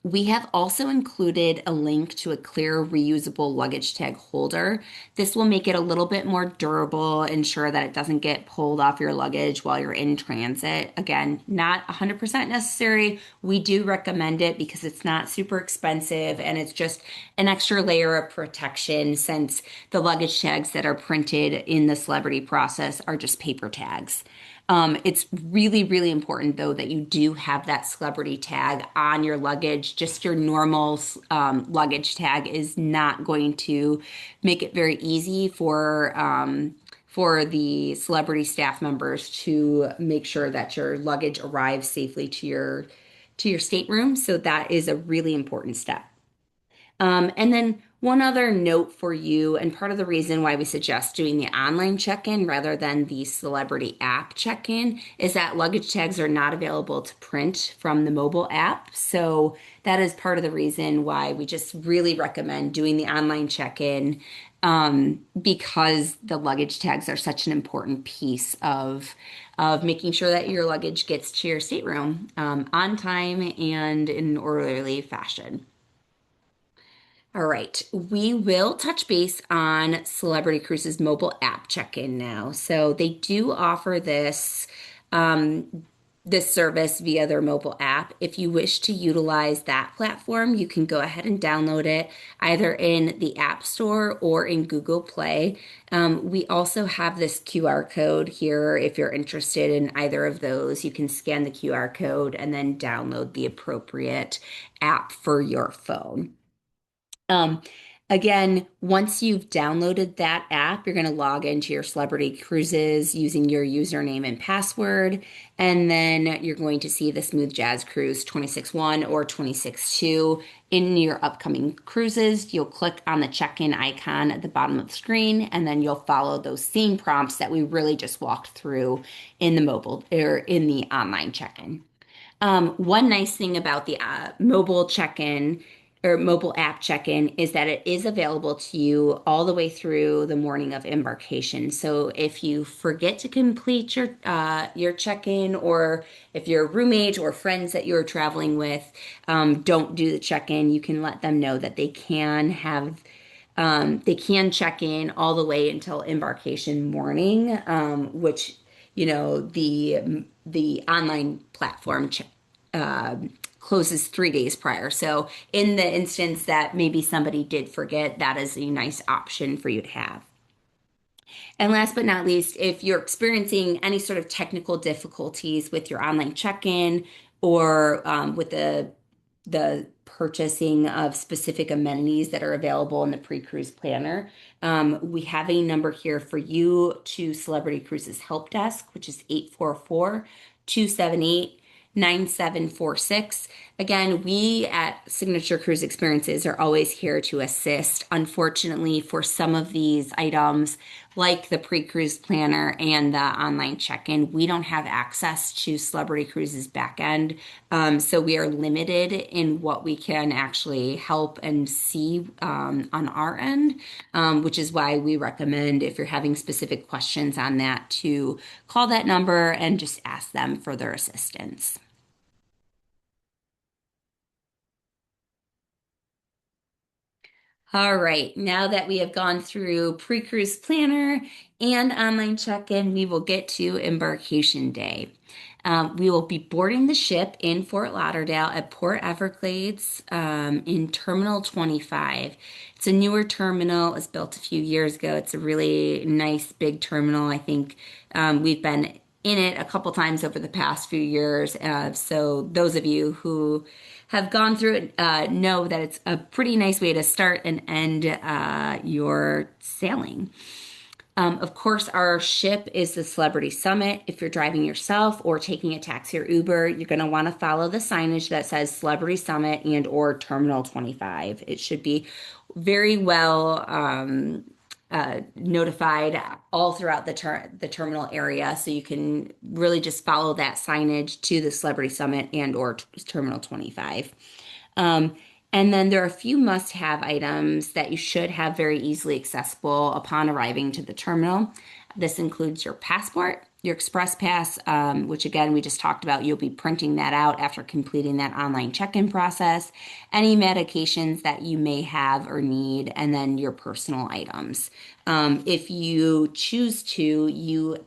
We have also included a link to a clear reusable luggage tag holder. This will make it a little bit more durable, ensure that it doesn't get pulled off your luggage while you're in transit. Again, not 100% necessary. We do recommend it because it's not super expensive and it's just an extra layer of protection since the luggage tags that are printed in the celebrity process are just paper tags. It's really, really important though that you do have that celebrity tag on your luggage. Just your normal luggage tag is not going to make it very easy for the celebrity staff members to make sure that your luggage arrives safely to your stateroom. So that is a really important step. And then one other note for you, and part of the reason why we suggest doing the online check-in rather than the celebrity app check-in is that luggage tags are not available to print from the mobile app. So that is part of the reason why we just really recommend doing the online check-in because the luggage tags are such an important piece of making sure that your luggage gets to your stateroom on time and in an orderly fashion. All right, we will touch base on Celebrity Cruises mobile app check-in now. So they do offer this service via their mobile app. If you wish to utilize that platform, you can go ahead and download it either in the App Store or in Google Play. We also have this QR code here. If you're interested in either of those, you can scan the QR code and then download the appropriate app for your phone. Um, Again, once you've downloaded that app, you're going to log into your Celebrity Cruises using your username and password. And then you're going to see the Smooth Jazz Cruise 26.1 or 26.2 in your upcoming cruises. You'll click on the check-in icon at the bottom of the screen, and then you'll follow those same prompts that we really just walked through in the mobile or in the online check-in. One nice thing about the mobile check-in or mobile app check-in is that it is available to you all the way through the morning of embarkation. So if you forget to complete your check-in, or if your roommate or friends that you're traveling with don't do the check-in, you can let them know that they can check in all the way until embarkation morning, which the online platform closes 3 days prior. So in the instance that maybe somebody did forget, that is a nice option for you to have. And last but not least, if you're experiencing any sort of technical difficulties with your online check-in or with the purchasing of specific amenities that are available in the pre-cruise planner, we have a number here for you to Celebrity Cruises Help Desk, which is 844-278-9746. Again, we at Signature Cruise Experiences are always here to assist. Unfortunately, for some of these items, like the pre-cruise planner and the online check-in, we don't have access to Celebrity Cruises backend. So we are limited in what we can actually help and see on our end, which is why we recommend, if you're having specific questions on that, to call that number and just ask them for their assistance. All right, now that we have gone through pre-cruise planner and online check-in, we will get to embarkation day. We will be boarding the ship in Fort Lauderdale at Port Everglades in Terminal 25. It's a newer terminal. It was built a few years ago. It's a really nice big terminal. I think we've been in it a couple times over the past few years. So those of you who have gone through it know that it's a pretty nice way to start and end your sailing. Of course, our ship is the Celebrity Summit. If you're driving yourself or taking a taxi or Uber, you're going to want to follow the signage that says Celebrity Summit and or Terminal 25. It should be very well notified all throughout the terminal area, so you can really just follow that signage to the Celebrity Summit and or Terminal 25. Um, and then there are a few must-have items that you should have very easily accessible upon arriving to the terminal. This includes your passport, your express pass, which again, we just talked about. You'll be printing that out after completing that online check-in process, any medications that you may have or need, and then your personal items. If you choose to,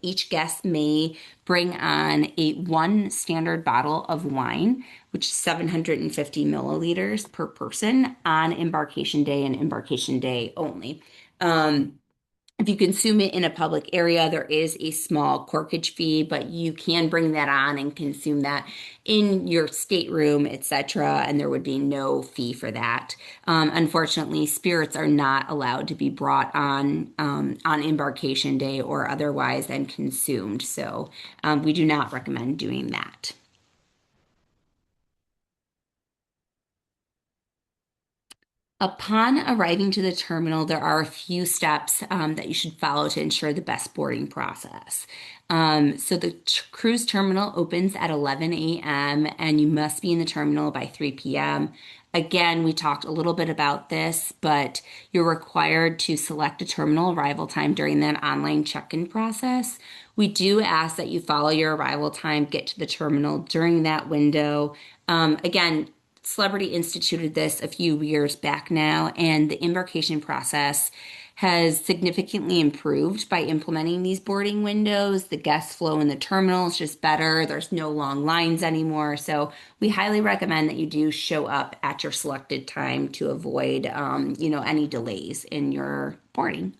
each guest may bring on one standard bottle of wine, which is 750 milliliters per person on embarkation day and embarkation day only. If you consume it in a public area, there is a small corkage fee, but you can bring that on and consume that in your stateroom, etc., and there would be no fee for that. Unfortunately, spirits are not allowed to be brought on embarkation day or otherwise and consumed, so we do not recommend doing that. Upon arriving to the terminal, there are a few steps that you should follow to ensure the best boarding process. So the cruise terminal opens at 11 a.m. and you must be in the terminal by 3 p.m. Again, we talked a little bit about this, but you're required to select a terminal arrival time during that online check-in process. We do ask that you follow your arrival time, get to the terminal during that window. Again, Celebrity instituted this a few years back now, and the embarkation process has significantly improved by implementing these boarding windows. The guest flow in the terminal is just better. There's no long lines anymore. So we highly recommend that you do show up at your selected time to avoid, any delays in your boarding.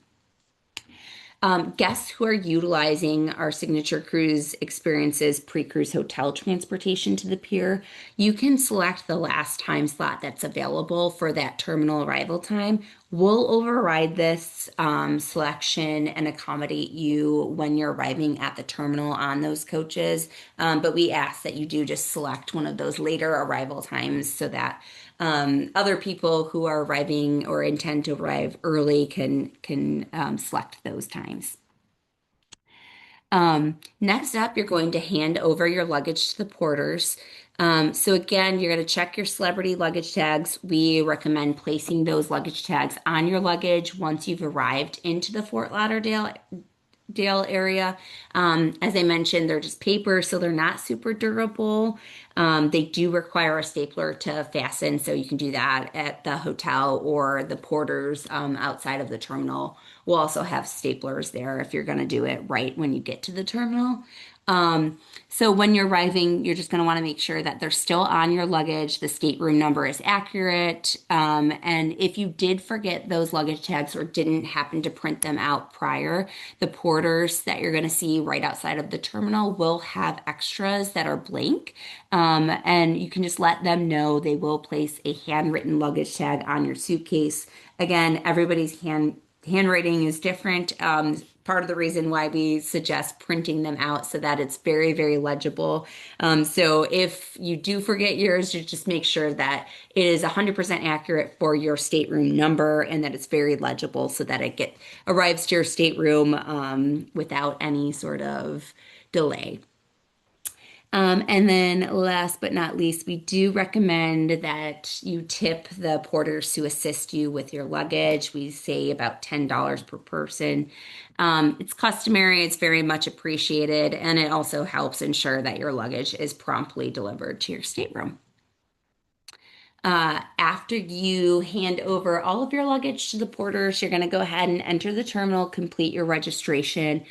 Guests who are utilizing our signature cruise experiences pre-cruise hotel transportation to the pier, you can select the last time slot that's available for that terminal arrival time. We'll override this selection and accommodate you when you're arriving at the terminal on those coaches. But we ask that you do just select one of those later arrival times so that other people who are arriving or intend to arrive early can select those times. Next up, you're going to hand over your luggage to the porters. So again, you're going to check your celebrity luggage tags. We recommend placing those luggage tags on your luggage once you've arrived into the Fort Lauderdale Dale area. As I mentioned, they're just paper, so they're not super durable. They do require a stapler to fasten, so you can do that at the hotel or the porters outside of the terminal. We'll also have staplers there if you're going to do it right when you get to the terminal. So when you're arriving, you're just going to want to make sure that they're still on your luggage. The stateroom number is accurate. And if you did forget those luggage tags or didn't happen to print them out prior, the porters that you're going to see right outside of the terminal will have extras that are blank. And you can just let them know they will place a handwritten luggage tag on your suitcase. Again, everybody's handwriting is different. Part of the reason why we suggest printing them out so that it's very, very legible. So if you do forget yours, you just make sure that it is 100% accurate for your stateroom number and that it's very legible so that it arrives to your stateroom without any sort of delay. And then last but not least, we do recommend that you tip the porters to assist you with your luggage. We say about $10 per person. It's customary, it's very much appreciated, and it also helps ensure that your luggage is promptly delivered to your stateroom. After you hand over all of your luggage to the porters, you're going to go ahead and enter the terminal, complete your registration.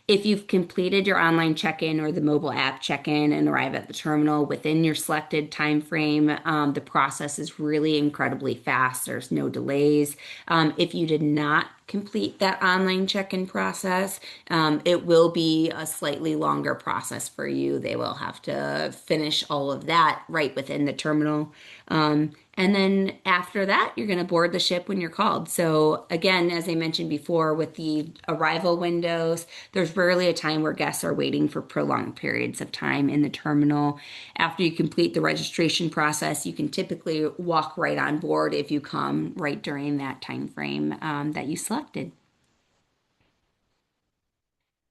If you've completed your online check-in or the mobile app check-in and arrive at the terminal within your selected time frame, the process is really incredibly fast. There's no delays. If you did not complete that online check-in process, it will be a slightly longer process for you. They will have to finish all of that right within the terminal. And then after that, you're going to board the ship when you're called. So again, as I mentioned before, with the arrival windows, there's rarely a time where guests are waiting for prolonged periods of time in the terminal. After you complete the registration process, you can typically walk right on board if you come right during that time frame that you selected.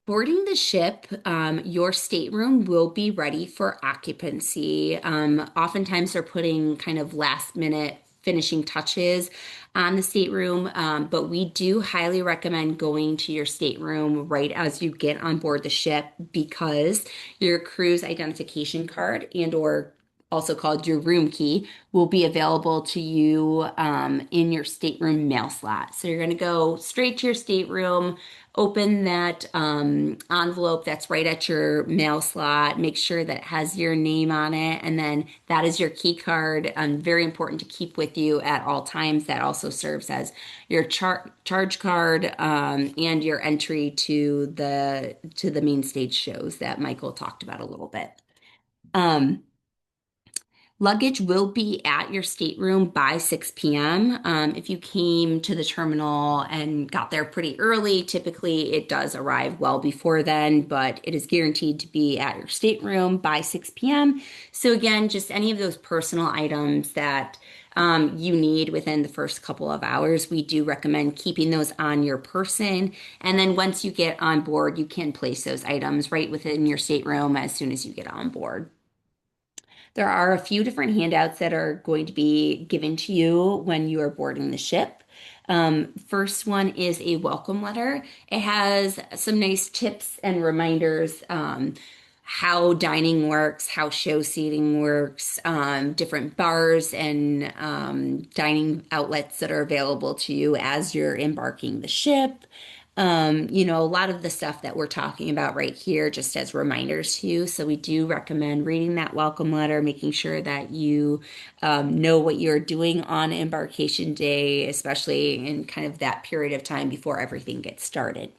Boarding the ship, your stateroom will be ready for occupancy. Oftentimes, they're putting kind of last minute finishing touches on the stateroom, but we do highly recommend going to your stateroom right as you get on board the ship because your cruise identification card and/or also called your room key, will be available to you in your stateroom mail slot. So you're going to go straight to your stateroom, open that envelope that's right at your mail slot, make sure that it has your name on it, and then that is your key card. Very important to keep with you at all times. That also serves as your charge card and your entry to the main stage shows that Michael talked about a little bit. Luggage will be at your stateroom by 6 p.m. If you came to the terminal and got there pretty early, typically it does arrive well before then, but it is guaranteed to be at your stateroom by 6 p.m. So again, just any of those personal items that you need within the first couple of hours, we do recommend keeping those on your person. And then once you get on board, you can place those items right within your stateroom as soon as you get on board. There are a few different handouts that are going to be given to you when you are boarding the ship. First one is a welcome letter. It has some nice tips and reminders how dining works, how show seating works, different bars and dining outlets that are available to you as you're embarking the ship. A lot of the stuff that we're talking about right here, just as reminders to you. So we do recommend reading that welcome letter, making sure that you know what you're doing on embarkation day, especially in kind of that period of time before everything gets started.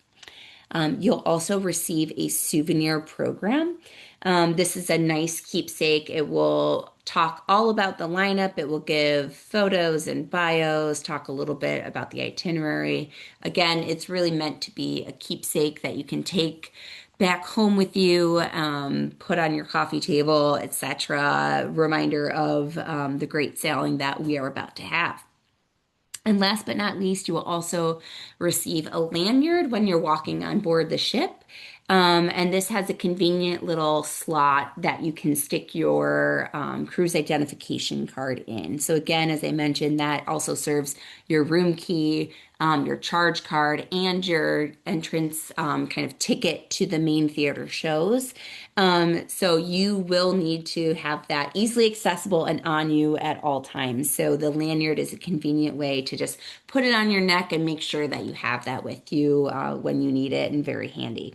You'll also receive a souvenir program. This is a nice keepsake. It will talk all about the lineup. It will give photos and bios, talk a little bit about the itinerary. Again, it's really meant to be a keepsake that you can take back home with you, put on your coffee table, etc. Reminder of the great sailing that we are about to have. And last but not least, you will also receive a lanyard when you're walking on board the ship. And this has a convenient little slot that you can stick your cruise identification card in. So, again, as I mentioned, that also serves your room key, your charge card, and your entrance kind of ticket to the main theater shows. So you will need to have that easily accessible and on you at all times. So the lanyard is a convenient way to just put it on your neck and make sure that you have that with you when you need it, and very handy.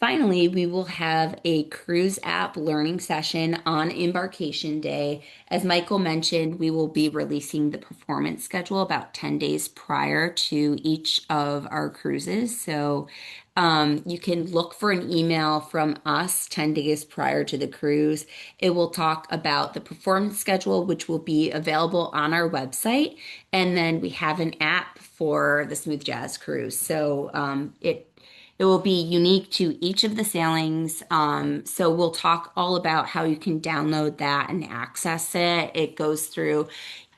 Finally, we will have a cruise app learning session on embarkation day. As Michael mentioned, we will be releasing the performance schedule about 10 days prior to each of our cruises. So you can look for an email from us 10 days prior to the cruise. It will talk about the performance schedule, which will be available on our website. And then we have an app for the Smooth Jazz cruise. So it will be unique to each of the sailings. So we'll talk all about how you can download that and access it. It goes through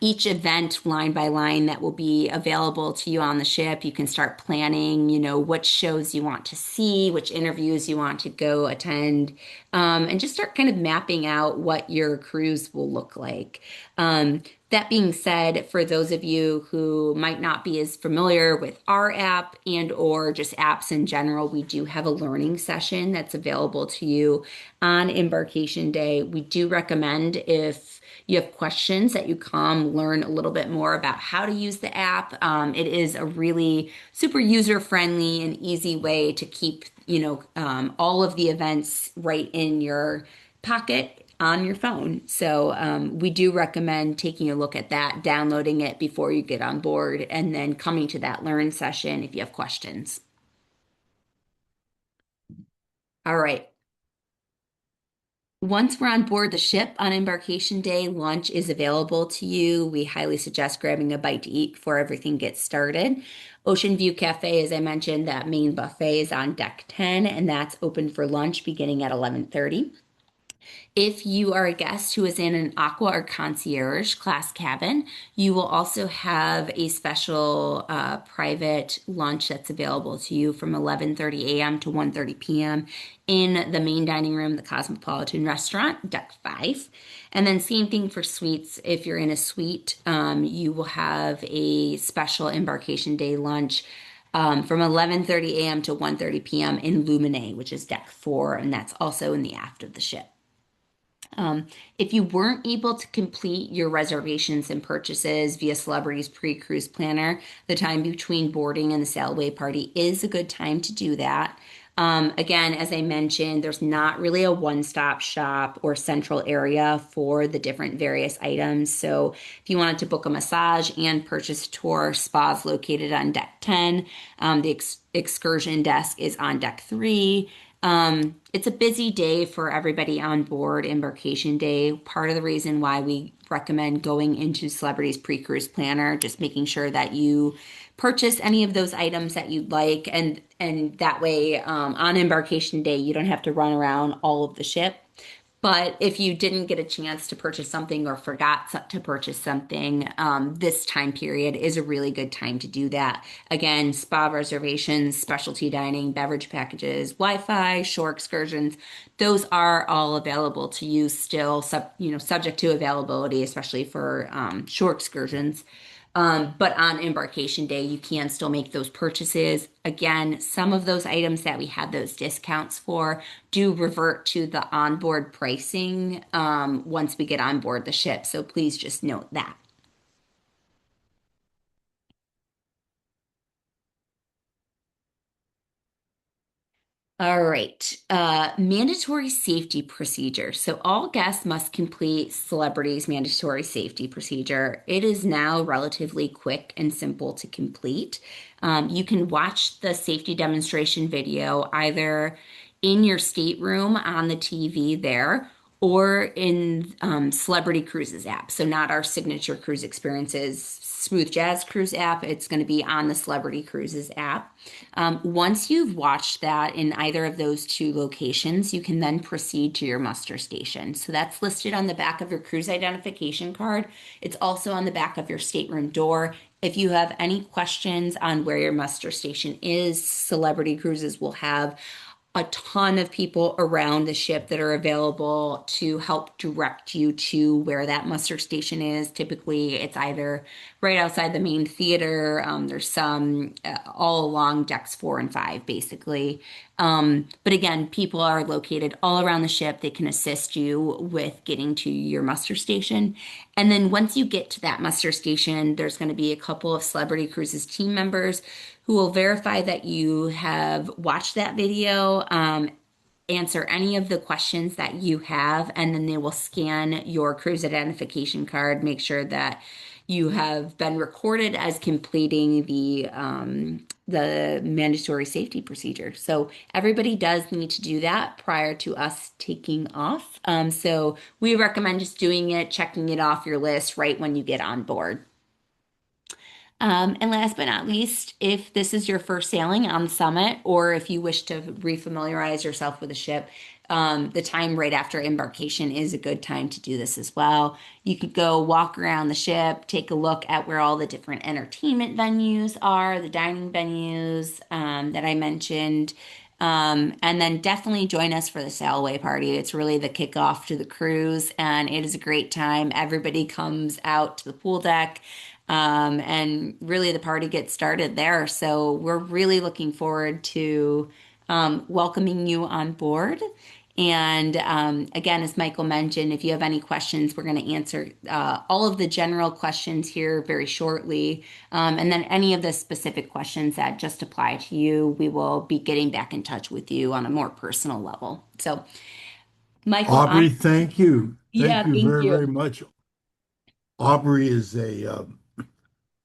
each event line by line that will be available to you on the ship. You can start planning, what shows you want to see, which interviews you want to go attend, and just start kind of mapping out what your cruise will look like. That being said, for those of you who might not be as familiar with our app and or just apps in general, we do have a learning session that's available to you on embarkation day. We do recommend, if you have questions, that you come learn a little bit more about how to use the app. It is a really super user-friendly and easy way to keep, all of the events right in your pocket on your phone. So we do recommend taking a look at that, downloading it before you get on board, and then coming to that learn session if you have questions. All right. Once we're on board the ship on embarkation day, lunch is available to you. We highly suggest grabbing a bite to eat before everything gets started. Ocean View Cafe, as I mentioned, that main buffet is on deck 10, and that's open for lunch beginning at 11:30. If you are a guest who is in an aqua or concierge class cabin, you will also have a special private lunch that's available to you from 11:30 a.m. to 1:30 p.m. in the main dining room, the Cosmopolitan Restaurant, deck 5. And then same thing for suites. If you're in a suite, you will have a special embarkation day lunch from 11:30 a.m. to 1:30 p.m. in Lumine, which is deck 4, and that's also in the aft of the ship. If you weren't able to complete your reservations and purchases via Celebrity's pre-cruise planner, the time between boarding and the sail away party is a good time to do that. Again, as I mentioned, there's not really a one-stop shop or central area for the different various items. So if you wanted to book a massage and purchase a tour, spa's located on deck 10. The excursion desk is on deck 3. It's a busy day for everybody on board embarkation day. Part of the reason why we recommend going into Celebrity's pre-cruise planner, just making sure that you purchase any of those items that you'd like, and that way on embarkation day you don't have to run around all of the ship. But if you didn't get a chance to purchase something or forgot to purchase something, this time period is a really good time to do that. Again, spa reservations, specialty dining, beverage packages, Wi-Fi, shore excursions, those are all available to you still, subject to availability, especially for shore excursions. But on embarkation day, you can still make those purchases. Again, some of those items that we had those discounts for do revert to the onboard pricing once we get on board the ship. So please just note that. All right. Mandatory safety procedure. So all guests must complete Celebrity's mandatory safety procedure. It is now relatively quick and simple to complete. You can watch the safety demonstration video either in your stateroom on the TV there or in Celebrity Cruises app. So not our signature cruise experiences, Smooth Jazz Cruise app. It's going to be on the Celebrity Cruises app. Once you've watched that in either of those two locations, you can then proceed to your muster station. So that's listed on the back of your cruise identification card. It's also on the back of your stateroom door. If you have any questions on where your muster station is, Celebrity Cruises will have a ton of people around the ship that are available to help direct you to where that muster station is. Typically, it's either right outside the main theater. There's some all along decks 4 and 5, basically. But again, people are located all around the ship. They can assist you with getting to your muster station. And then once you get to that muster station, there's going to be a couple of Celebrity Cruises team members who will verify that you have watched that video, answer any of the questions that you have, and then they will scan your cruise identification card, make sure that you have been recorded as completing the mandatory safety procedure. So everybody does need to do that prior to us taking off. So we recommend just doing it, checking it off your list right when you get on board. And last but not least, if this is your first sailing on Summit, or if you wish to refamiliarize yourself with the ship, the time right after embarkation is a good time to do this as well. You could go walk around the ship, take a look at where all the different entertainment venues are, the dining venues that I mentioned. And then definitely join us for the sail away party. It's really the kickoff to the cruise, and it is a great time. Everybody comes out to the pool deck. And really, the party gets started there. So, we're really looking forward to welcoming you on board. And again, as Michael mentioned, if you have any questions, we're going to answer all of the general questions here very shortly. And then any of the specific questions that just apply to you, we will be getting back in touch with you on a more personal level. So, Michael, Aubrey, thank you. Thank yeah, you thank very, very you. much. Aubrey is a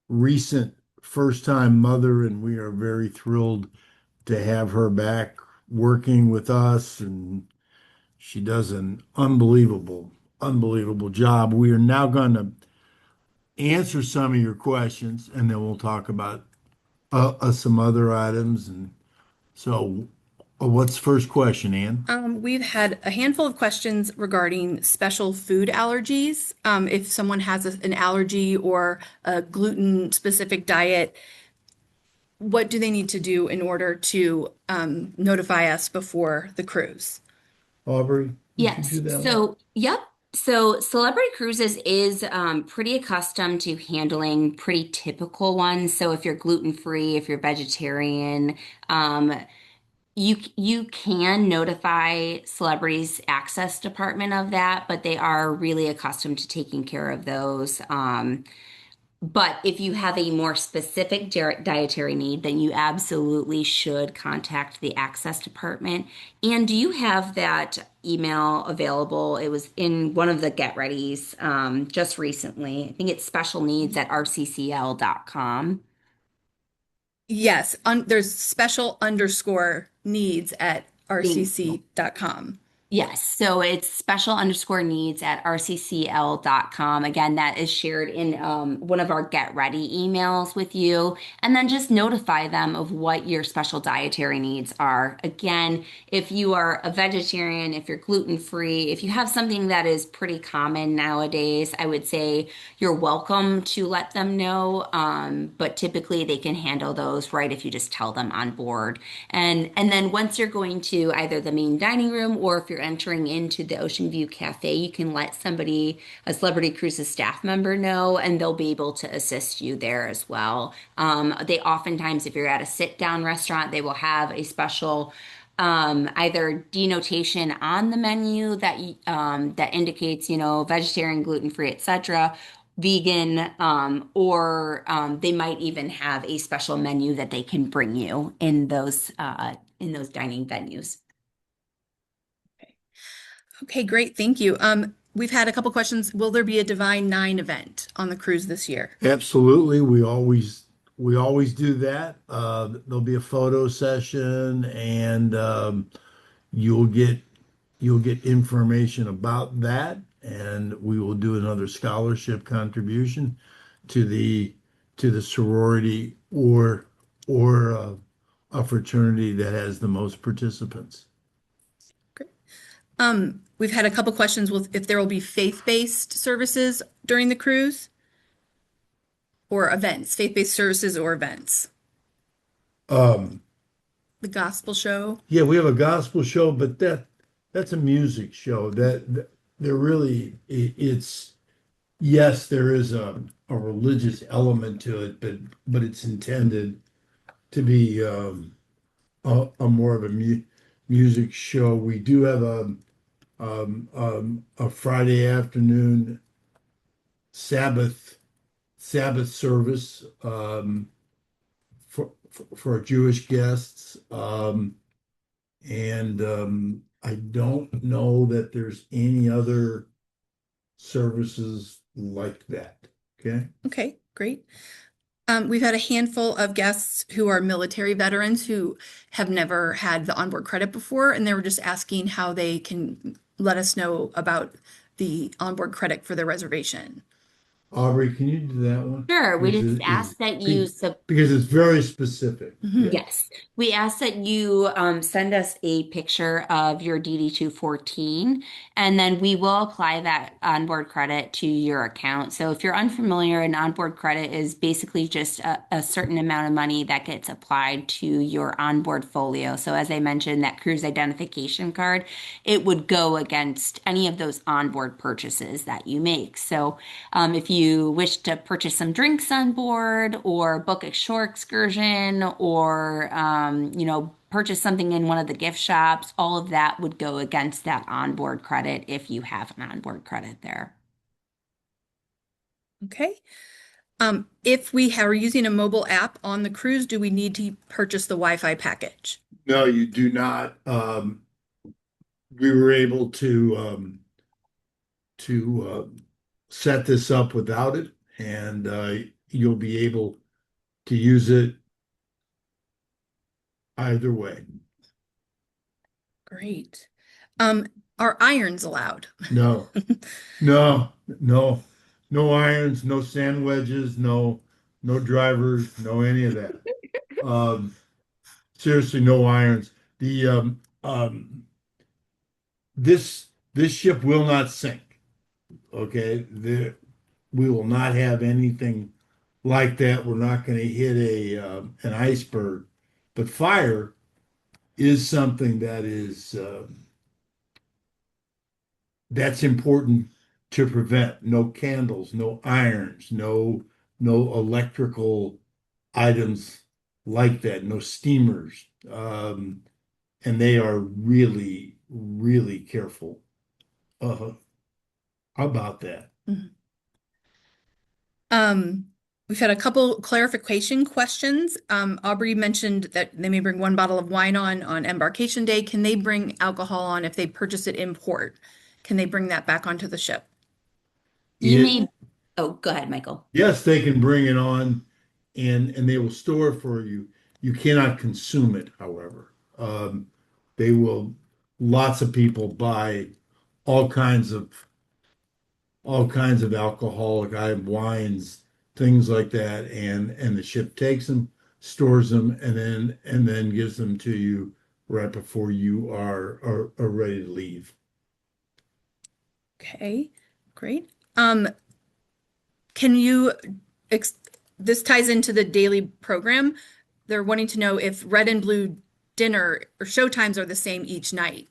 recent first-time mother, and we are very thrilled to have her back working with us. And she does an unbelievable job. We are now going to answer some of your questions, and then we'll talk about some other items. And so, what's the first question, Ann? We've had a handful of questions regarding special food allergies. If someone has an allergy or a gluten-specific diet, what do they need to do in order to notify us before the cruise? Aubrey, would you Yes. do that one? So, yep. So, Celebrity Cruises is pretty accustomed to handling pretty typical ones. So, if you're gluten free, if you're vegetarian, um, you can notify Celebrities Access Department of that, but they are really accustomed to taking care of those. But if you have a more specific dietary need, then you absolutely should contact the Access Department. And do you have that email available? It was in one of the Get Readies just recently. I think it's special needs at rccl.com. Yes, there's special underscore needs at Thank you. rcc.com. Yes, so it's special underscore needs at rccl.com. Again, that is shared in one of our Get Ready emails with you. And then just notify them of what your special dietary needs are. Again, if you are a vegetarian, if you're gluten free, if you have something that is pretty common nowadays, I would say you're welcome to let them know. But typically they can handle those right if you just tell them on board. And then once you're going to either the main dining room or if you're entering into the Ocean View Cafe, you can let somebody, a Celebrity Cruises staff member know, and they'll be able to assist you there as well. They oftentimes, if you're at a sit-down restaurant, they will have a special either denotation on the menu that that indicates, vegetarian, gluten-free, etc., vegan, or they might even have a special menu that they can bring you in those dining venues. Okay, great. Thank you. We've had a couple questions. Will there be a Divine Nine event on the cruise this year? Absolutely. We always do that. There'll be a photo session and you'll get you'll get information about that, and we will do another scholarship contribution to the sorority or a fraternity that has the most participants. Great. We've had a couple questions with if there will be faith-based services during the cruise or events, faith-based services or events. Um, The gospel show. yeah, we have a gospel show, but that's a music show. There really it's yes, there is a religious element to it, but it's intended to be a more of a music show. We do have a Friday afternoon Sabbath service for our Jewish guests, and I don't know that there's any other services like that. Okay. Okay, great. We've had a handful of guests who are military veterans who have never had the onboard credit before, and they were just asking how they can let us know about the onboard credit for their reservation. Aubrey, can you do that one? Sure, we Because just ask that you because it's very specific. Mhm. Yeah. yes, we ask that you send us a picture of your DD-214, and then we will apply that onboard credit to your account. So if you're unfamiliar, an onboard credit is basically just a certain amount of money that gets applied to your onboard folio. So as I mentioned, that cruise identification card, it would go against any of those onboard purchases that you make. So if you wish to purchase some drinks on board or book a shore excursion or, purchase something in one of the gift shops, all of that would go against that onboard credit if you have an onboard credit there. Okay. If we are using a mobile app on the cruise, do we need to purchase the Wi-Fi package? No, you do not. We were able to set this up without it, and you'll be able to use it either way. Great. Are irons allowed? No, no, no, no irons, no sand wedges, no drivers, no any of that. Um, Seriously, no irons. The this ship will not sink. Okay, we will not have anything like that. We're not going to hit an iceberg, but fire is something that's important to prevent. No candles, no irons, no electrical items like that, no steamers. And they are really, really careful about that. Mhm. Um, we've had a couple clarification questions. Aubrey mentioned that they may bring one bottle of wine on Embarkation Day. Can they bring alcohol on if they purchase it in port? Can they bring that back onto the ship? You It may, oh, go ahead, Michael. Yes, they can bring it on and they will store it for you. You cannot consume it, however. They will, lots of people buy all kinds of all kinds of alcoholic wines, things like that, and the ship takes them, stores them, and then gives them to you right before you are ready to leave. Okay, great. Can you, ex this ties into the daily program. They're wanting to know if red and blue dinner or show times are the same each night.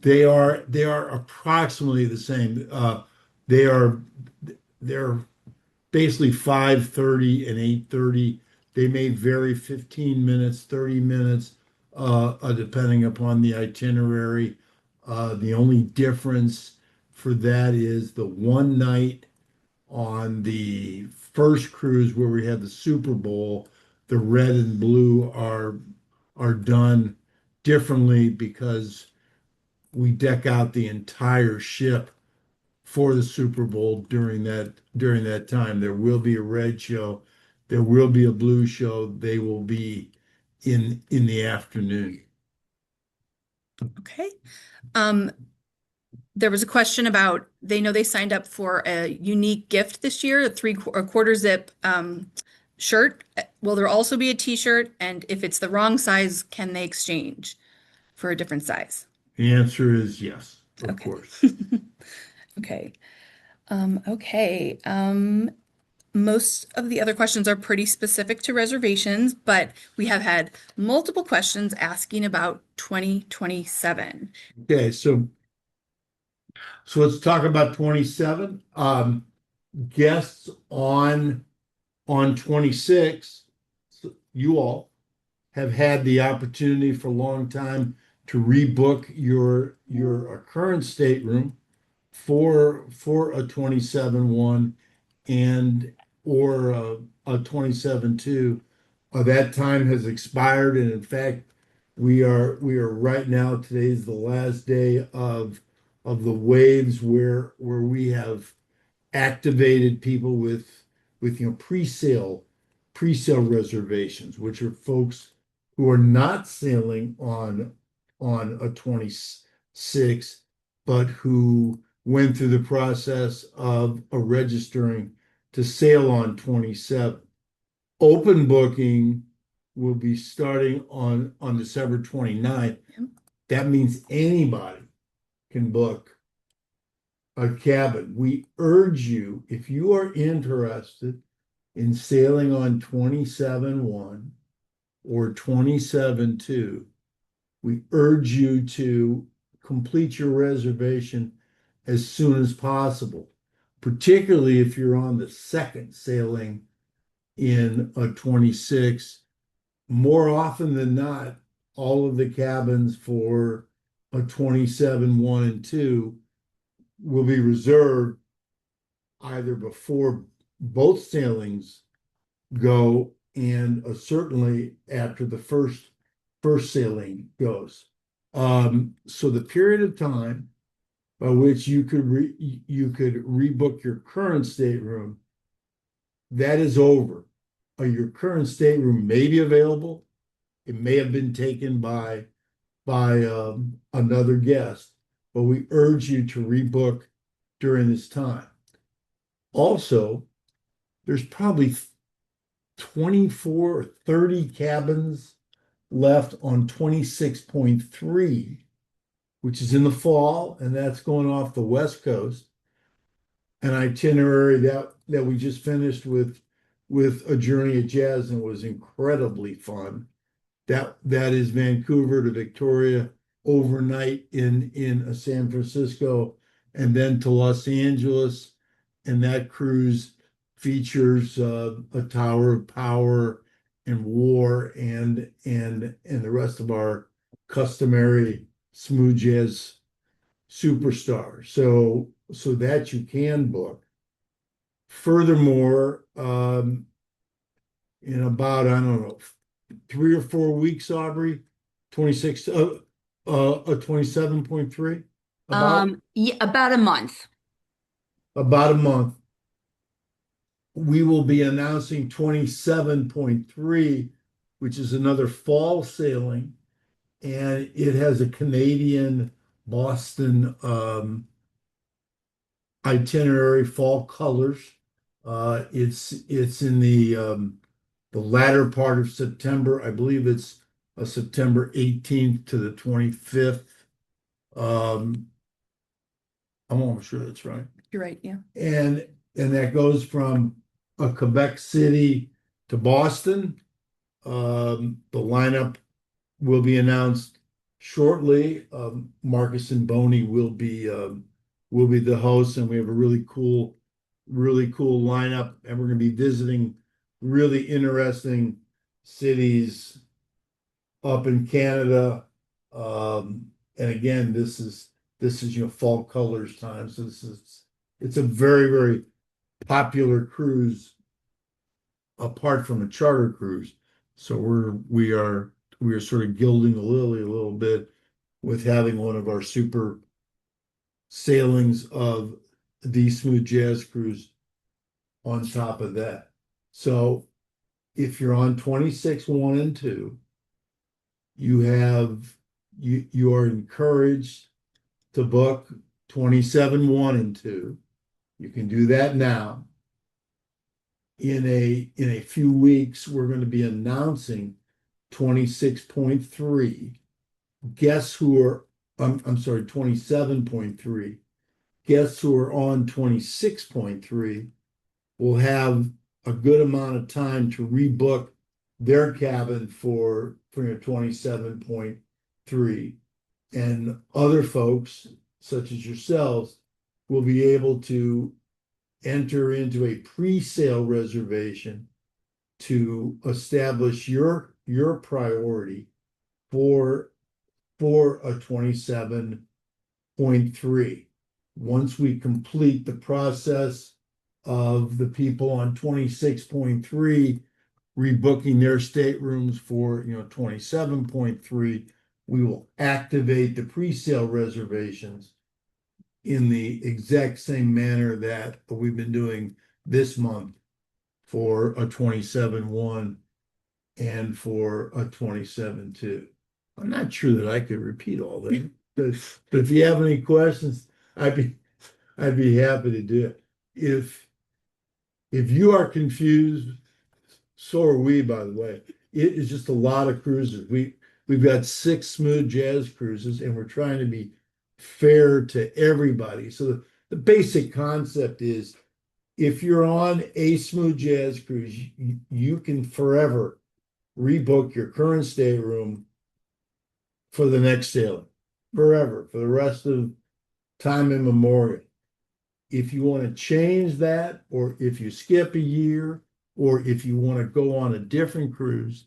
They are approximately the same. They are they're basically 5:30 and 8:30. They may vary 15 minutes, 30 minutes, depending upon the itinerary. The only difference for that is the one night on the first cruise where we had the Super Bowl, the red and blue are done differently because we deck out the entire ship for the Super Bowl during that time. There will be a red show, there will be a blue show. They will be in the afternoon. Okay. Um, there was a question about they know they signed up for a unique gift this year, a quarter zip shirt. Will there also be a t-shirt? And if it's the wrong size, can they exchange for a different size? The answer is yes, of Okay. course. Okay. Okay. Most of the other questions are pretty specific to reservations, but we have had multiple questions asking about 2027. Okay, so let's talk about 27. Guests on 26, you all have had the opportunity for a long time to rebook your current stateroom for a 27-1 and or a 27-2. That time has expired, and in fact, we are right now. Today's the last day of the waves where we have activated people with pre-sale reservations, which are folks who are not sailing on a 26, but who went through the process of a registering to sail on 27. Open booking will be starting on December 29th. Yep. That means anybody can book a cabin. We urge you, if you are interested in sailing on 27-1 or 27-2, we urge you to complete your reservation as soon as possible, particularly if you're on the second sailing in a 26. More often than not, all of the cabins for a 27-1 and 2 will be reserved either before both sailings go and certainly after the first sailing goes. So the period of time by which you could rebook your current stateroom, that is over. Your current stateroom may be available. It may have been taken by another guest, but we urge you to rebook during this time. Also, there's probably 24 or 30 cabins left on 26.3, which is in the fall, and that's going off the West Coast, an itinerary that we just finished with a journey at Jazz and was incredibly fun. That is Vancouver to Victoria, overnight in San Francisco, and then to Los Angeles. And that cruise features a Tower of Power and War and the rest of our customary smooth jazz superstars. So that you can book. Furthermore, in about, I don't know, 3 or 4 weeks, Aubrey, 26, 27.3, Yeah, about a month. about a month, we will be announcing 27.3, which is another fall sailing, and it has a Canadian Boston itinerary, fall colors. It's in the latter part of September. I believe it's September 18th to the 25th. Um, I'm almost sure that's right. You're right, yeah. And that goes from Quebec City to Boston. The lineup will be announced shortly. Marcus and Boney will be the hosts, and we have a really cool lineup, and we're going to be visiting really interesting cities up in Canada. And again, this is fall colors time, so it's a very popular cruise apart from a charter cruise. So we are sort of gilding the lily a little bit with having one of our super sailings of the Smooth Jazz Cruise on top of that. So if you're on 26, 1 and 2, you have you are encouraged to book 27, 1 and 2. You can do that now. In a few weeks, we're going to be announcing 26.3. Guests who are I'm sorry, 27.3. Guests who are on 26.3 will have a good amount of time to rebook their cabin for your 27.3. And other folks, such as yourselves, will be able to enter into a pre-sale reservation to establish your priority for a 27.3. Once we complete the process of the people on 26.3 rebooking their staterooms for 27.3, we will activate the pre-sale reservations in the exact same manner that we've been doing this month for a 27.1 and for a 27.2. I'm not sure that I could repeat all that, but if you have any questions, I'd be I'd be happy to do it. If you are confused, so are we, by the way. It is just a lot of cruises. We've got 6 Smooth Jazz cruises, and we're trying to be fair to everybody. So the basic concept is if you're on a Smooth Jazz cruise, you can forever rebook your current stateroom for the next sailing, forever, for the rest of time immemorial. If you want to change that, or if you skip a year, or if you want to go on a different cruise,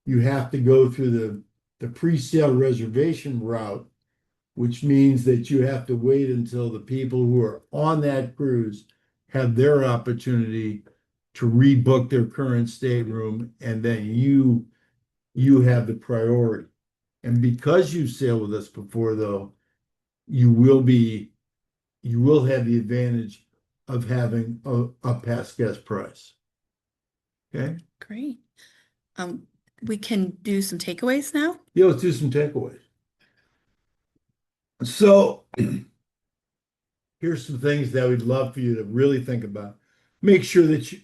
you have to go through the pre-sale reservation route, which means that you have to wait until the people who are on that cruise have their opportunity to rebook their current stateroom, and then you have the priority. And because you sailed with us before, though, you will be you will have the advantage of having a past guest price. Okay. Great. Um, we can do some takeaways now. Yeah, let's do some takeaways. So here's some things that we'd love for you to really think about. Make sure that you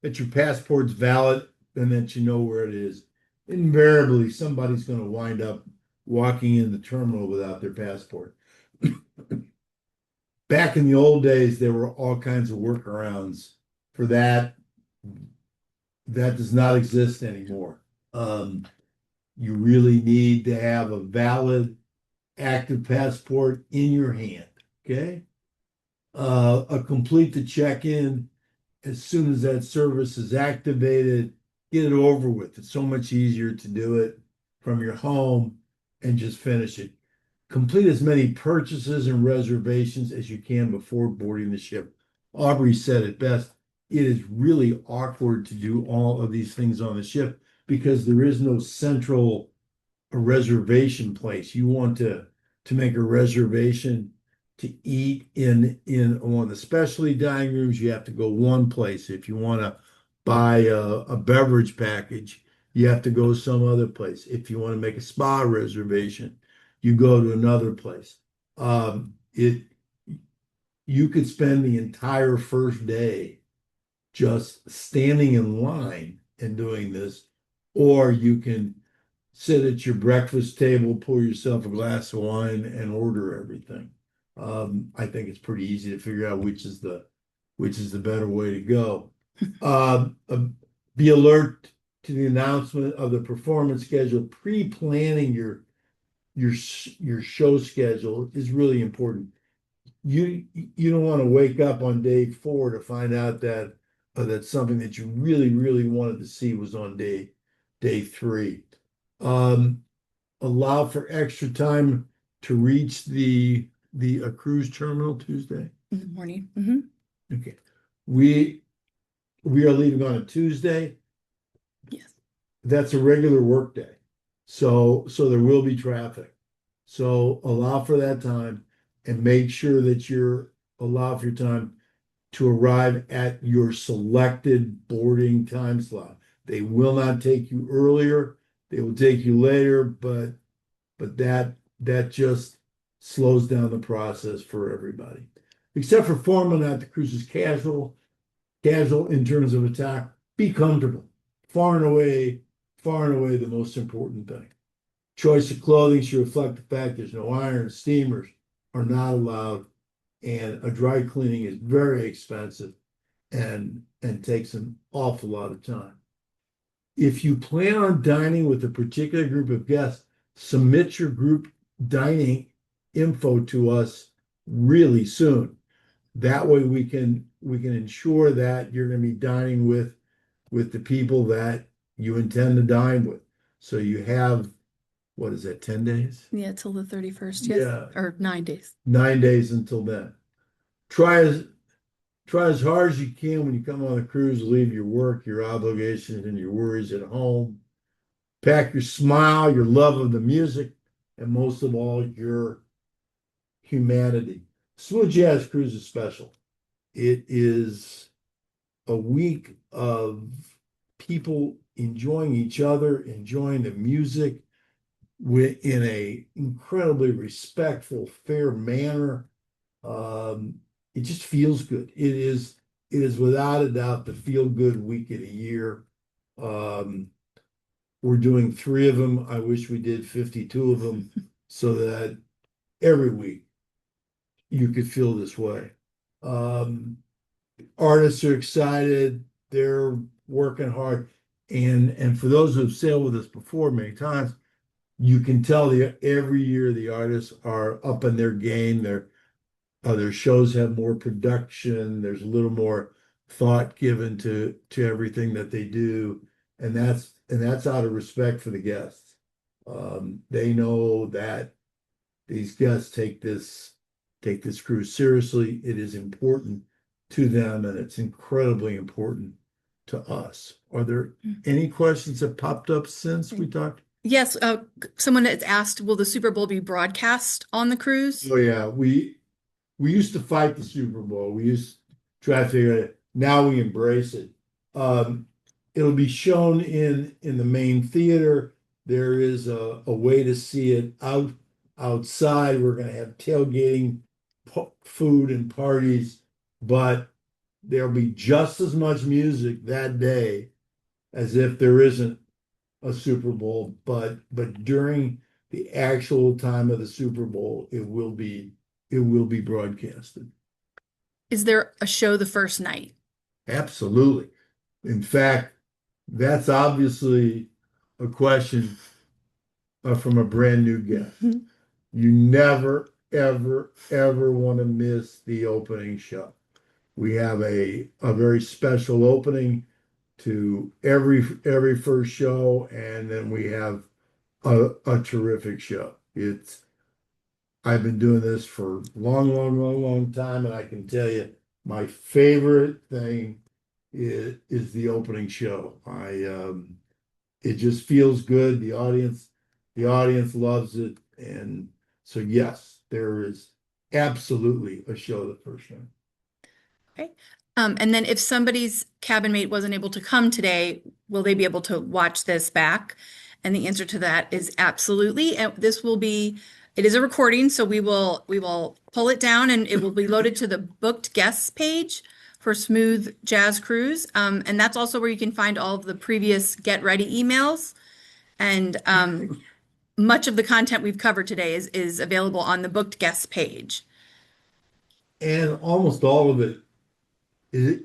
that your passport's valid and that you know where it is. Invariably, somebody's going to wind up walking in the terminal without their passport. Back in the old days, there were all kinds of workarounds for that. That does not exist anymore. You really need to have a valid, active passport in your hand. Okay. Complete the check-in as soon as that service is activated. Get it over with. It's so much easier to do it from your home and just finish it. Complete as many purchases and reservations as you can before boarding the ship. Aubrey said it best. It is really awkward to do all of these things on the ship because there is no central reservation place. You want to make a reservation to eat in one of the specialty dining rooms. You have to go one place. If you want to buy a beverage package, you have to go some other place. If you want to make a spa reservation, you go to another place. It You could spend the entire first day just standing in line and doing this, or you can sit at your breakfast table, pour yourself a glass of wine, and order everything. I think it's pretty easy to figure out which is the better way to go. Uh, uh, be alert to the announcement of the performance schedule. Pre-planning your show schedule is really important. You don't want to wake up on day four to find out that something that you really wanted to see was on day three. Um, Allow for extra time to reach the cruise terminal Tuesday. In the morning. Okay. We we are leaving on a Tuesday. Yes. That's a regular work day. So there will be traffic. So allow for that time and make sure that you're allow for your time to arrive at your selected boarding time slot. They will not take you earlier. They will take you later, but that just slows down the process for everybody. Except for Foreman at the cruise is casual in terms of attack. Be comfortable. Far and away the most important thing. Choice of clothing should reflect the fact there's no iron, steamers are not allowed, and a dry cleaning is very expensive and takes an awful lot of time. If you plan on dining with a particular group of guests, submit your group dining info to us really soon. That way we can ensure that you're going to be dining with the people that you intend to dine with. So you have, what is that, 10 days? Yeah, till the 31st. Yes. Yeah, Or 9 days. 9 days until then. Try as try as hard as you can when you come on a cruise to leave your work, your obligations, and your worries at home. Pack your smile, your love of the music, and most of all, your humanity. Smooth Jazz Cruise is special. It is a week of people enjoying each other, enjoying the music in a incredibly respectful, fair manner. Um, it just feels good. It is without a doubt the feel good week of the year. Um, we're doing three of them. I wish we did 52 of them so that every week you could feel this way. Um, Artists are excited. They're working hard. And for those who have sailed with us before many times, you can tell every year the artists are up in their game. Their shows have more production. There's a little more thought given to everything that they do, and that's out of respect for the guests. They know that these guests take this cruise seriously. It is important to them, and it's incredibly important to us. Are there any questions that popped up since we talked? Yes, someone has asked, will the Super Bowl be broadcast on the cruise? Oh yeah, we used to fight the Super Bowl. We used to try to figure it out. Now we embrace it. Um, it'll be shown in the main theater. There is a way to see it outside. We're going to have tailgating, food, and parties, but there'll be just as much music that day as if there isn't a Super Bowl. But during the actual time of the Super Bowl, it will be broadcasted. Is there a show the first night? Absolutely. In fact, that's obviously a question from a brand new guest. You never, ever want to miss the opening show. We have a very special opening to every first show, and then we have a terrific show. I've been doing this for a long time, and I can tell you my favorite thing is the opening show. It just feels good. The audience loves it, and so yes, there is absolutely a show the first time. Okay. And then if somebody's cabin mate wasn't able to come today, will they be able to watch this back? And the answer to that is absolutely. And it is a recording, so we will pull it down and it will be loaded to the booked guests page for Smooth Jazz Cruise. And that's also where you can find all of the previous Get Ready emails. And much of the content we've covered today is available on the booked guests page. And almost all of it is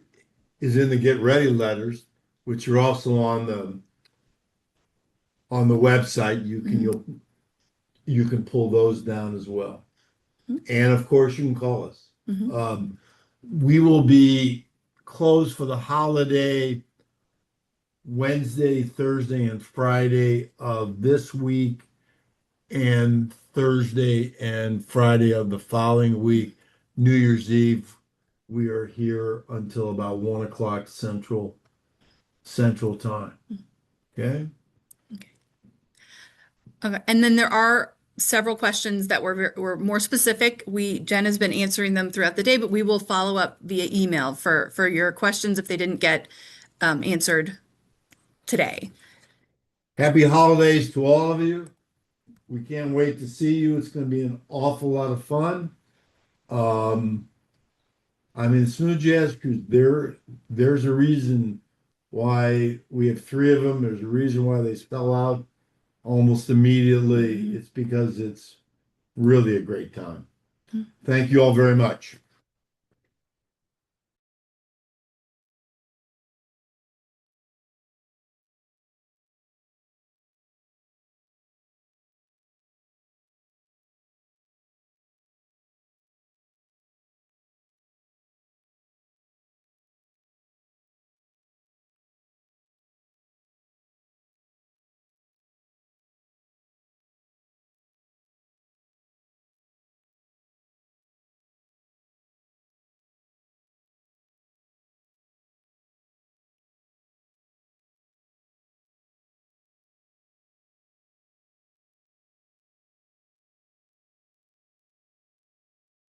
is in the get ready letters, which are also on the website. You can Mhm. you'll you can pull those down as well. Mhm. And of course, you can call us. Mhm. Um, we will be closed for the holiday Wednesday, Thursday, and Friday of this week, and Thursday and Friday of the following week. New Year's Eve, we are here until about 1 o'clock Central Time. Okay. Okay. And then there are several questions that were more specific. Jen has been answering them throughout the day, but we will follow up via email for your questions if they didn't get answered today. Happy holidays to all of you. We can't wait to see you. It's going to be an awful lot of fun. Um, I mean, Smooth Jazz Cruise, there's a reason why we have three of them. There's a reason why they sell out almost immediately. Mhm. It's because it's really a great time. Thank you all very much.